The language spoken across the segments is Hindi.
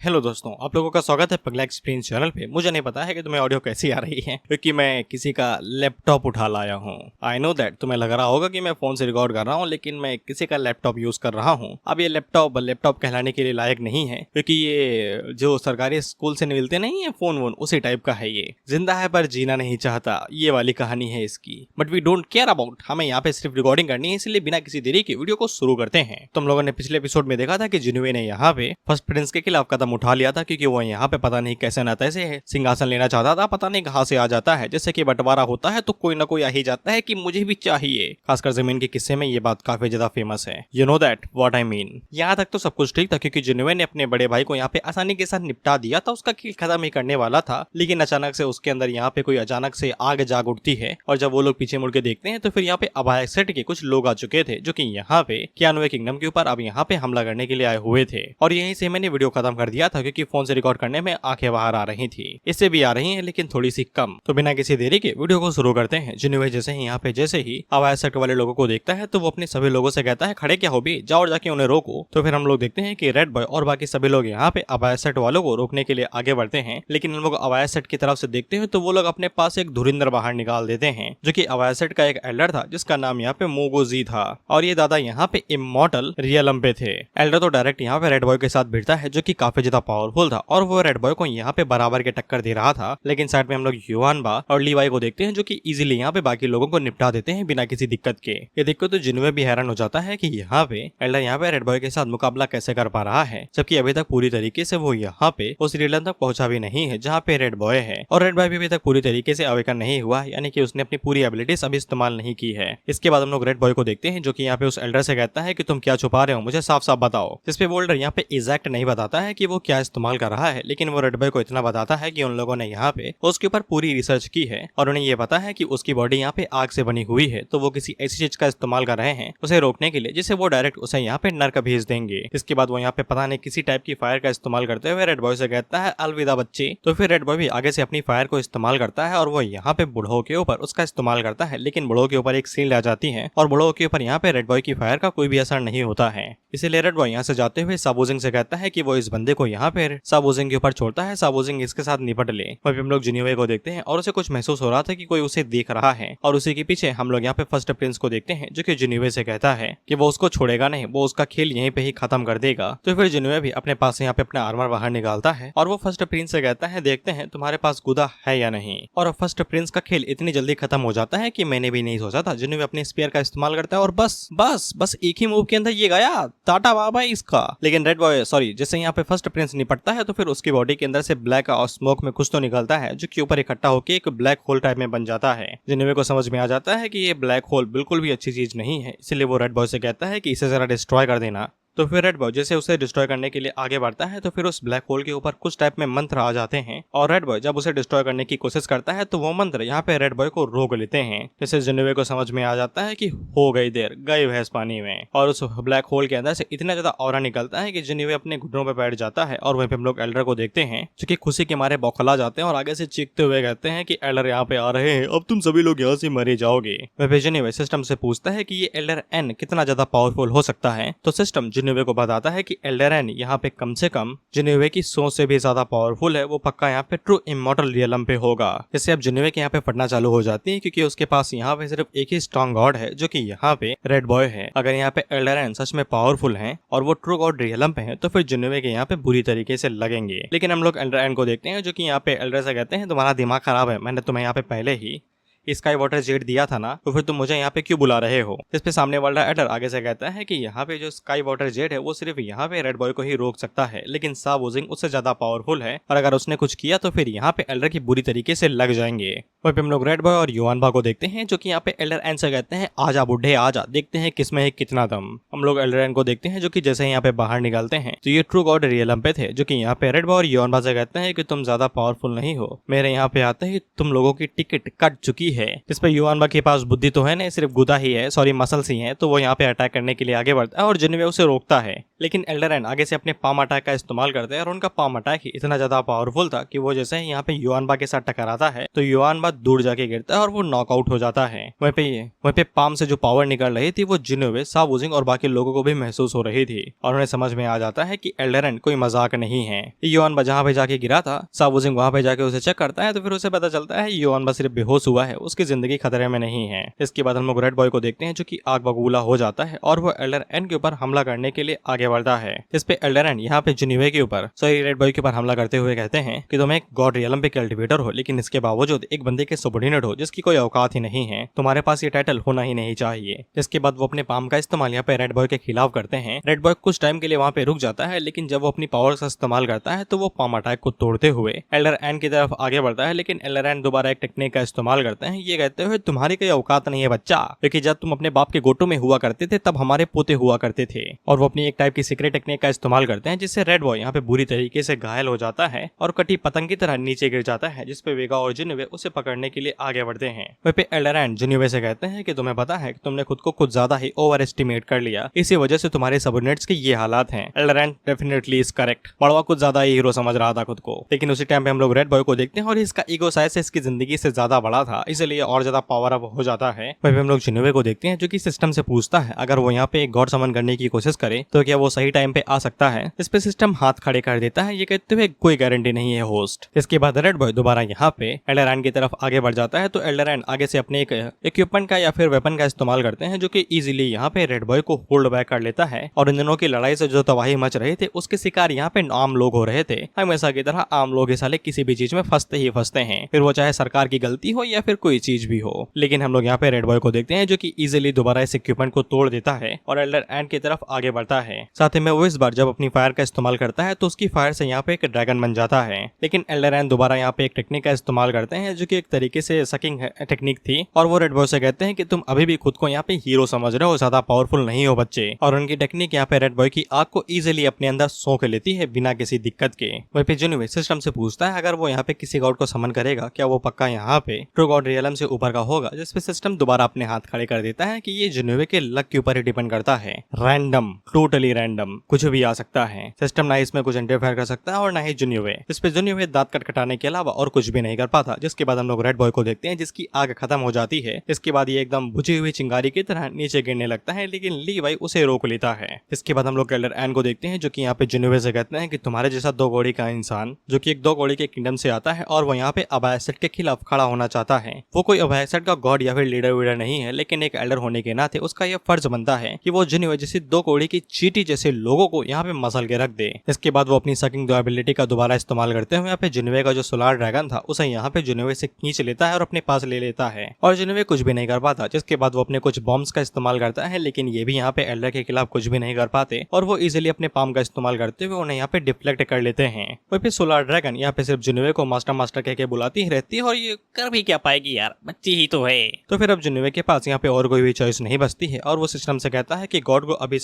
हेलो दोस्तों, आप लोगों का स्वागत है पगला एक्सपीरियंस चैनल पे। मुझे नहीं पता है कि तुम्हें ऑडियो कैसी आ रही है, क्योंकि मैं किसी का लैपटॉप उठा लाया हूँ। आई नो दैट तुम्हें लग रहा होगा कि मैं फोन से रिकॉर्ड कर रहा हूँ, लेकिन मैं किसी का लैपटॉप यूज कर रहा हूँ। अब ये लैपटॉप कहलाने के लिए लायक नहीं है, क्योंकि ये जो सरकारी स्कूल से मिलते नहीं है फोन वोन, उसी टाइप का है। ये जिंदा है पर जीना नहीं चाहता, ये वाली कहानी है इसकी। But we don't care about, हमें यहाँ पे सिर्फ रिकॉर्डिंग करनी है, इसलिए बिना किसी देरी के वीडियो को शुरू करते हैं। तुम लोगों ने पिछले एपिसोड में देखा था कि जिन्वे ने यहाँ पे फर्स्ट प्रिंस के खिलाफ कदम उठा लिया था, क्योंकि वो यहाँ पे पता नहीं कैसे न तैसे सिंहासन लेना चाहता था। पता नहीं कहाँ से आ जाता है, जैसे कि बंटवारा होता है तो कोई ना कोई आ ही जाता है कि मुझे भी चाहिए। खासकर जमीन के किस्से में ये बात काफी ज्यादा फेमस है। You know that what I mean. यहाँ तक तो सब कुछ ठीक था, क्योंकि जिन्वे ने अपने बड़े भाई को यहाँ पे आसानी के साथ निपटा दिया था। उसका खेल खत्म ही करने वाला था, लेकिन अचानक से उसके अंदर यहाँ पे कोई अचानक से आग जाग उठती है। और जब वो लोग पीछे मुड़ के देखते हैं तो फिर यहाँ पे अभाय सेट के कुछ लोग आ चुके थे, जो कि यहाँ पे कियानवे किंगडम के ऊपर अब यहाँ पे हमला करने के लिए आए हुए थे। और यहीं से मैंने वीडियो खत्म कर दिया था, क्योंकि फोन से रिकॉर्ड करने में आंखें बाहर आ रही थी। इससे भी आ रही हैं, लेकिन थोड़ी सी कम। तो बिना किसी देरी के वीडियो को शुरू करते हैं। जिन्वे जैसे ही यहाँ पे जैसे ही अभाय सेट वाले लोगों को देखता है तो वो अपने सभी लोगों से कहता है, खड़े क्या हो भी, जाओ और जाके उन्हें रोको। तो फिर हम लोग देखते हैं कि रेड बॉय और बाकी सभी लोग यहाँ पे अभाय सेट वालों को रोकने के लिए आगे बढ़ते हैं। लेकिन हम लोग अभाय सेट की तरफ से देखते हैं तो वो लोग अपने पास एक धुरिंदर बाहर निकाल देते हैं, जो कि अभाय सेट का एक एल्डर था, जिसका नाम यहाँ पे मोगोजी था। और ये दादा यहाँ पे इमॉर्टल रियलम पे थे। एल्डर तो डायरेक्ट यहाँ पे रेड बॉय के साथ भिड़ता है, जो कि काफी ज्यादा पावरफुल था, और वो रेड बॉय को यहाँ पे बराबर के टक्कर दे रहा था। लेकिन साइड में हम लोग युआन बा और लीवाई को देखते हैं, जो कि इजीली यहाँ पे बाकी लोगों को निपटा देते हैं बिना किसी दिक्कत के। ये देखो तो जिन्वे भी हैरान हो जाता है कि यहाँ पे एल्डर यहाँ पे रेड बॉय के साथ मुकाबला कैसे कर पा रहा है, जबकि अभी तक पूरी तरीके से वो यहाँ पे उस रियलम तक पहुंचा भी नहीं है जहाँ पे रेड बॉय है। और रेड बॉय भी अभी तक पूरी तरीके से अवेकन नहीं हुआ, यानी कि उसने अपनी पूरी एबिलिटीज अभी इस्तेमाल नहीं की है। इसके बाद हम लोग रेड बॉय को देखते हैं, जो कि यहाँ पे उस एल्डर से कहता है कि तुम क्या छुपा रहे हो, मुझे साफ साफ बताओ। जिसपे वो एल्डर यहाँ पे एग्जैक्ट नहीं बताता है कि वो क्या इस्तेमाल कर रहा है, लेकिन वो रेड बॉय को इतना बताता है कि उन लोगों ने यहाँ पे उसके ऊपर पूरी रिसर्च की है और उन्हें ये पता है कि उसकी बॉडी यहाँ पे आग से बनी हुई है, तो वो किसी ऐसी चीज का इस्तेमाल कर रहे हैं उसे रोकने के लिए, जिसे वो डायरेक्ट उसे यहाँ पे नर्क भेज देंगे। इसके बाद वो यहाँ पे पता नहीं किसी टाइप की फायर का इस्तेमाल करते हुए रेड बॉय से कहता है, अलविदा बच्चे। तो फिर रेड बॉय भी आगे से अपनी फायर को इस्तेमाल करता है और वो यहाँ पे बुढ़ो के ऊपर उसका इस्तेमाल करता है, लेकिन बुढ़ो के ऊपर एक सील आ जाती है और बुढ़ो के ऊपर यहाँ पे रेड बॉय की फायर का कोई भी असर नहीं होता है। इसीलिए रेड बॉय यहाँ से जाते हुए साबुजिंग से कहता है कि वो इस बंदे को यहाँ पे साबुजिंग के ऊपर छोड़ता है, साबुजिंग इसके साथ निपट ले। वहीं हम लोग जिन्वे को देखते हैं और उसे कुछ महसूस हो रहा था कि कोई उसे देख रहा है, और उसी के पीछे हम लोग यहाँ पे फर्स्ट प्रिंस को देखते हैं, जो कि जिन्वे से कहता है कि वो उसको छोड़ेगा नहीं, वो उसका खेल यहीं पे ही खत्म कर देगा। तो फिर जिन्वे भी अपने पास से यहाँ पे अपना आर्मर बाहर निकालता है और वो फर्स्ट प्रिंस से कहता है, देखते हैं तुम्हारे पास गुदा है या नहीं। और फर्स्ट प्रिंस का खेल इतनी जल्दी खत्म हो जाता है कि मैंने भी नहीं सोचा था। जिन्वे अपने स्पीयर का इस्तेमाल करता है और बस एक ही मूव के अंदर ये गया, टाटा बाबा इसका। लेकिन रेड बॉय सॉरी जैसे यहाँ पे फर्स्ट प्रिंस निपटता है तो फिर उसकी बॉडी के अंदर से ब्लैक और स्मोक में कुछ तो निकलता है, जो कि ऊपर इकट्ठा होकर एक ब्लैक होल टाइप में बन जाता है। जिन्वे को समझ में आ जाता है कि ये ब्लैक होल बिल्कुल भी अच्छी चीज नहीं है, इसलिए वो रेड बॉय से कहता है कि इसे जरा डिस्ट्रॉय कर देना। तो फिर रेड बॉय जैसे उसे डिस्ट्रॉय करने के लिए आगे बढ़ता है तो फिर उस ब्लैक होल के ऊपर कुछ टाइप में मंत्र आ जाते हैं, और रेड बॉय जब उसे डिस्ट्रॉय करने की कोशिश करता है तो वो मंत्र यहाँ पे रेड बॉय को रोक लेते हैं। जैसे जिन्वे को समझ में आ जाता है कि हो गई देर, गई भैंस पानी में। और उस ब्लैक होल के अंदर से इतना ज्यादा ऑरा निकलता है कि जिन्वे अपने घुटनों पर बैठ जाता है। और वहीं पे हम लोग एल्डर को देखते हैं, जो कि खुशी के मारे बौखला जाते हैं और आगे से चीखते हुए कहते हैं कि एल्डर यहाँ पे आ रहे हैं, अब तुम सभी लोग यहाँ से मरे जाओगे। वह जिन्वे सिस्टम से पूछता है कि ये एल्डर एन कितना ज्यादा पावरफुल हो सकता है, तो सिस्टम जिन्वे को बताता है कि एल्डर एन यहाँ पे कम से कम जिन्वे की सोच से भी ज्यादा पावरफुल है, वो पक्का यहाँ पे ट्रू इमॉर्टल रियलम पे होगा। जैसे अब जिन्वे के यहाँ पे फटना चालू हो जाती है, क्योंकि उसके पास यहाँ पे सिर्फ एक ही स्ट्रॉन्ग गॉड है, जो कि यहाँ पे रेड बॉय है। अगर यहाँ पे एल्डर एन सच में पावरफुल है और वो ट्रू गॉड रियलम पे है, तो फिर जिन्वे के यहाँ पे बुरी तरीके से लगेंगे। लेकिन हम लोग एल्डर एन को देखते हैं, जो कि यहाँ पे एल्डर से कहते हैं, तुम्हारा दिमाग खराब है, मैंने तुम्हें यहाँ पे पहले ही स्काई वाटर जेट दिया था ना, तो फिर तुम मुझे यहाँ पे क्यों बुला रहे हो। इस पे सामने वाला एल्डर आगे से कहता है कि यहाँ पे जो स्काई वाटर जेट है वो सिर्फ यहाँ पे रेड बॉय को ही रोक सकता है, लेकिन साबुजिंग उससे ज्यादा पावरफुल है, और अगर उसने कुछ किया तो फिर यहाँ पे एल्डर की बुरी तरीके से लग जाएंगे। वहीं पे हम लोग रेड बॉय और युआन बा को देखते हैं, जो कि यहाँ पे एल्डर एन से कहते हैं, आजा बुढ़े आजा, देखते हैं किसमें है कितना दम। हम लोग एल्डर एन को देखते हैं, जो कि जैसे यहाँ पे बाहर निकलते हैं तो ये ट्रू गॉड रियलम पे थे, जो कि यहाँ पे रेड बॉय और युआन बा से कहते हैं कि तुम ज्यादा पावरफुल नहीं हो, मेरे यहाँ पे आते ही तुम लोगों की टिकट कट चुकी है। इस पे युआन बा के पास बुद्धि तो है नहीं, सिर्फ गुदा ही है, सॉरी मसल्स ही है, तो वो यहाँ पे अटैक करने के लिए आगे बढ़ता है और जिन्वे उसे रोकता है। लेकिन एल्डरन आगे से अपने पाम अटैक का इस्तेमाल करते हैं और उनका पाम अटैक ही इतना ज्यादा पावरफुल था कि वो जैसे यहाँ पे युआनबा के साथ टकराता है तो युआनबा दूर जाके गिरता है और वो नॉकआउट हो जाता है। वहीं पे पाम से जो पावर निकल रही थी वो जिनोवे, सावुजिंग और बाकी लोगों को भी महसूस हो रही थी और उन्हें समझ में आ जाता है कि एल्डरन कोई मजाक नहीं है। युआनबा जहाँ पे जाके गिरा था, सावुजिंग वहाँ पे जाके उसे चेक करता है तो फिर उसे पता चलता है युआनबा सिर्फ बेहोश हुआ है, उसकी जिंदगी खतरे में नहीं है। इसके बाद हम लोग रेड बॉय को देखते हैं जो कि आग बबूला हो जाता है और वो एल्डरन के ऊपर हमला करने के लिए आगे बढ़ता है। इस पे एल्डरन यहाँ पे जिनोवे के ऊपर रेड बॉय के ऊपर हमला करते हुए कहते हैं कि तुम एक गॉड रियलम पे कल्टिवेटर हो, लेकिन इसके बावजूद एक बंदे के सबऑर्डिनेट हो जिसकी कोई औकात ही नहीं है, तुम्हारे पास ये टाइटल होना ही नहीं चाहिए। इसके बाद वो अपने पाम का इस्तेमाल यहाँ पे रेड बॉय के खिलाफ करते हैं। रेड बॉय कुछ टाइम के लिए वहाँ पे रुक जाता है, लेकिन जब वो अपनी पावर का इस्तेमाल करता है तो वो पाम अटैक को तोड़ते हुए एल्डरन की तरफ आगे बढ़ता है। लेकिन एल्डरन दोबारा एक टेक्निक का इस्तेमाल करते हैं, ये कहते हुए तुम्हारी कोई औकात नहीं है बच्चा, क्योंकि जब तुम अपने बाप के गोटो में हुआ करते थे तब हमारे पोते हुआ करते थे। और वो अपनी एक टाइप की सीक्रेट टेक्निक का इस्तेमाल करते हैं जिससे रेड बॉय यहाँ पे बुरी तरीके से घायल हो जाता है और कटी पतंग की तरह नीचे गिर जाता है, जिसपे वेगा और जिनोवे उसे पकड़ने के लिए आगे बढ़ते हैं। वहीं पे एल्डरन जिनोवे से कहते हैं कि तुम्हें पता है कि तुमने खुद को कुछ ज्यादा ही ओवर एस्टिमेट कर लिया, इसी वजह से तुम्हारे सबऑर्डिनेट्स के ये हालात हैं। एल्डरन डेफिनेटली इज करेक्ट, मड़वा कुछ ज्यादा ही हीरो समझ रहा था खुद को। लेकिन उसी टाइम पे हम लोग रेड बॉय को देखते हैं और इसका ईगो शायद से इसकी जिंदगी से ज्यादा बड़ा था, इसलिए और ज्यादा पावर अप हो जाता है। वहीं पे हम लोग जिनोवे को देखते हैं जो कि सिस्टम से पूछता है अगर वो यहाँ पे एक गॉड समन करने की कोशिश करे तो क्या वो सही टाइम पे आ सकता है। इस पे सिस्टम हाथ खड़े कर देता है, ये कहते हुए कोई गारंटी नहीं है होस्ट। इसके बाद रेड बॉय दोबारा यहाँ पे एल्डरन की तरफ आगे बढ़ जाता है तो एल्डरन आगे से अपने एक इक्विपमेंट का या फिर वेपन का इस्तेमाल करते हैं जो कि इजीली यहाँ पे रेड बॉय को होल्ड बैक कर लेता है। और इन दोनों की लड़ाई से जो तबाही मच रहे थे उसके शिकार यहाँ पे आम लोग हो रहे थे। हमेशा की तरह आम लोग साले किसी भी चीज में फंसते ही फंसते हैं, फिर वो चाहे सरकार की गलती हो या फिर कोई चीज भी हो। लेकिन हम लोग यहाँ पे रेड बॉय को देखते हैं जो कि इजीली दोबारा इस इक्विपमेंट को तोड़ देता है और एल्डरन की तरफ आगे बढ़ता है। साथ ही में वो इस बार जब अपनी फायर का इस्तेमाल करता है तो उसकी फायर से यहाँ पे एक ड्रैगन बन जाता है। लेकिन एल्डरन दोबारा यहाँ पे एक टेक्निक का इस्तेमाल करते हैं जो कि एक तरीके से सकिंग टेक्निक थी और वो रेड बॉय से कहते हैं कि तुम अभी भी खुद को यहाँ पे हीरो समझ रहे हो, ज्यादा पावरफुल नहीं हो बच्चे। और उनकी टेक्निक यहाँ पे रेड बॉय की आग को इजीली अपने अंदर सोख लेती है बिना किसी दिक्कत के। वहीं पे जिनोवे सिस्टम से पूछता है अगर वो यहाँ पे किसी गॉड को समन करेगा क्या वो पक्का यहाँ पे ट्रू गॉड रियलम से ऊपर का होगा, जिसपे सिस्टम दोबारा अपने हाथ खड़े कर देता है कि ये जिनोवे के लक के ऊपर ही डिपेंड करता है। रैंडम, टोटली रैंडम, कुछ भी आ सकता है। सिस्टम ना इसमें कुछ इंटरफेयर कर सकता है और ना ही जिनोवे। इस पे जिनोवे दांत कटकटाने के अलावा और कुछ भी नहीं कर पाता। जिसके बाद हम लोग रेड बॉय को देखते हैं जिसकी आग खत्म हो जाती है। इसके बाद ये एकदम बुझी हुई चिंगारी की तरह नीचे गिरने लगता है, लेकिन लीवाई उसे रोक लेता है। इसके बाद हम लोग एल्डरन को देखते हैं जो कि यहाँ पे जिनोवे से कहते हैं कि तुम्हारे जैसा दो घोड़ी का इंसान जो कि एक दो घोड़ी के किंगडम से आता है और वो यहाँ पे अबायसेट के खिलाफ खड़ा होना चाहता है। वो कोई अबायसेट का गॉड या फिर लीडर वीडर नहीं है, लेकिन एक एल्डर होने के नाते उसका यह फर्ज बनता है कि वो जिनोवे जैसी दो घोड़ी की चींटी जैसे लोगों को यहाँ पे मसल के रख दे। इसके बाद वो अपनी सकिंग एबिलिटी का दोबारा इस्तेमाल करते हुए यहाँ पे जिनोवे का जो सोलार ड्रैगन था उसे यहाँ पे जिनोवे से खींच लेता है और अपने पास ले लेता है और जिनोवे कुछ भी नहीं कर पाता। जिसके बाद वो अपने कुछ बॉम्ब्स का इस्तेमाल करता है, लेकिन ये भी यहाँ पे एल्डर के खिलाफ कुछ भी नहीं कर पाते और वो इजीली अपने पाम का इस्तेमाल करते हुए उन्हें यहाँ पे डिफ्लेक्ट कर लेते हैं। वहीं पे सोलार ड्रैगन यहाँ पे सिर्फ जिनोवे को मास्टर मास्टर कह के बुलाती ही रहती है और ये कर भी क्या पाएगी यार, बच्ची ही तो है। तो फिर अब जिनोवे के पास यहाँ पे और कोई भी चॉइस नहीं बचती है और वो सिस्टम से कहता है कि गॉड को अभी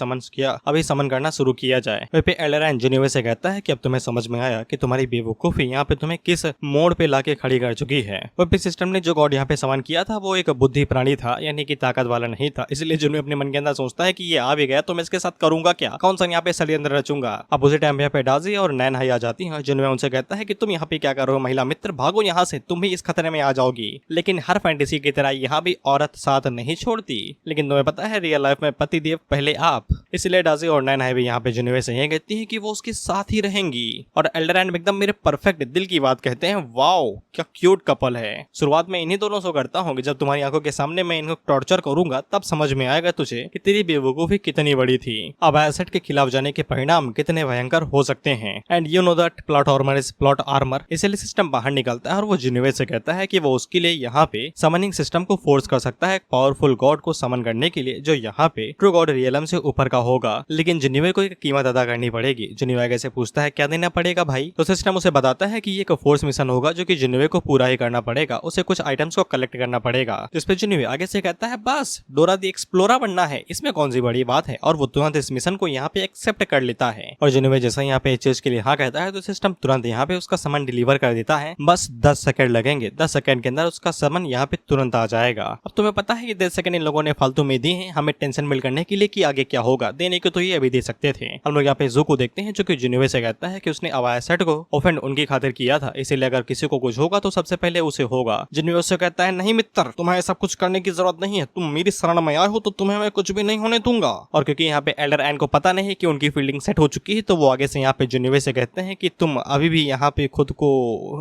समन करना शुरू किया जाए। वहीं पे एल्डरन जिनोवे से कहता है कि अब तुम्हें समझ में आया कि तुम्हारी बेवकूफी यहाँ पे तुम्हें किस मोड़ पे लाके खड़ी कर चुकी है। वहीं पे सिस्टम ने जो गॉड यहाँ पे समन किया था वो एक बुद्धि प्राणी था, यानी कि ताकत वाला नहीं था। इसलिए जिनोवे अपने मन के अंदर सोचता है कि ये आ भी गया तो मैं इसके साथ करूंगा क्या, कौन सा यहाँ पे षड्यंत्र रचूंगा। अब उसी टाइम यहाँ पे डाजी और नैन हाई आ जाती है। जिनोवे उनसे कहता है कि तुम यहाँ पे क्या कर रहे हो महिला मित्र, भागो यहाँ से, तुम भी इस खतरे में आ जाओगी। लेकिन हर फैंटेसी की तरह यहाँ भी औरत साथ नहीं छोड़ती, लेकिन तुम्हें पता है रियल लाइफ में पति देव पहले आप। इसलिए डाजी और नैन हाई भी यहाँ पे जिनोवे से यह कहती है कि वो उसके साथ ही रहेंगी और एल्डरन एकदम मेरे परफेक्ट दिल की बात कहते हैं। वाओ क्या क्यूट कपल है। शुरुआत में इन्हीं दोनों से करता हूँ कि जब तुम्हारी आंखों के सामने मैं इनको टॉर्चर करूंगा तब समझ में आएगा तुझे कि तेरी बेवकूफी कितनी बड़ी थी। अब एसेट के खिलाफ जाने के परिणाम कितने भयंकर हो सकते हैं। And you know that plot armour is plot armour. इसलिए सिस्टम बाहर निकलता है और वो जिनोवे से कहता है कि वो उसके लिए यहाँ पे समनिंग सिस्टम को फोर्स कर सकता है पावरफुल गॉड को समन करने के लिए जो यहाँ पे ट्रू गॉड रियलम से ऊपर का होगा, लेकिन जिनोवे को एक कीमत अदा करनी पड़ेगी। जिनोवे कैसे पूछता है क्या देना पड़ेगा भाई, तो सिस्टम उसे बताता है कि ये एक फोर्स मिशन होगा जो कि जिनोवे को पूरा ही करना पड़ेगा। उसे कुछ आइटम्स को कलेक्ट करना पड़ेगा, जिसपे जिनोवे आगे से कहता है बस डोरा दी एक्सप्लोरर बनना है, इसमें कौन सी बड़ी बात है। और वो तुरंत इस मिशन को यहाँ पे एक्सेप्ट कर लेता है और जिनोवे जैसा यहाँ पे चीज के लिए हाँ कहता है तो सिस्टम तुरंत यहाँ पे उसका सामान डिलीवर कर देता है। बस 10 सेकंड लगेंगे, 10 सेकंड के अंदर उसका सामान यहाँ पे तुरंत आ जाएगा। अब तुम्हें पता है कि 10 सेकंड इन लोगों ने फालतू में दी है हमें टेंशन मिल करने के लिए कि आगे क्या होगा, देने को तो ये अभी भी दे सकते थे। हम लोग यहाँ पे जू को देखते हैं जो कि जिन्वे से कहता है कि उसने अबायासेट को ऑफेंड उनकी खातिर किया था, इसीलिए अगर किसी को कुछ होगा तो सबसे पहले उसे होगा। जिन्वे उससे कहता है नहीं मित्र, तुम्हें ऐसा कुछ करने की जरूरत नहीं है, तुम मेरी शरण में आए हो तो तुम्हें मैं कुछ भी नहीं होने दूंगा। और क्योंकि यहाँ पे एल्डर एन को पता नहीं कि उनकी फील्डिंग सेट हो चुकी है तो वो आगे से यहाँ पे जिन्वे से कहते हैं कि तुम अभी भी यहाँ पे खुद को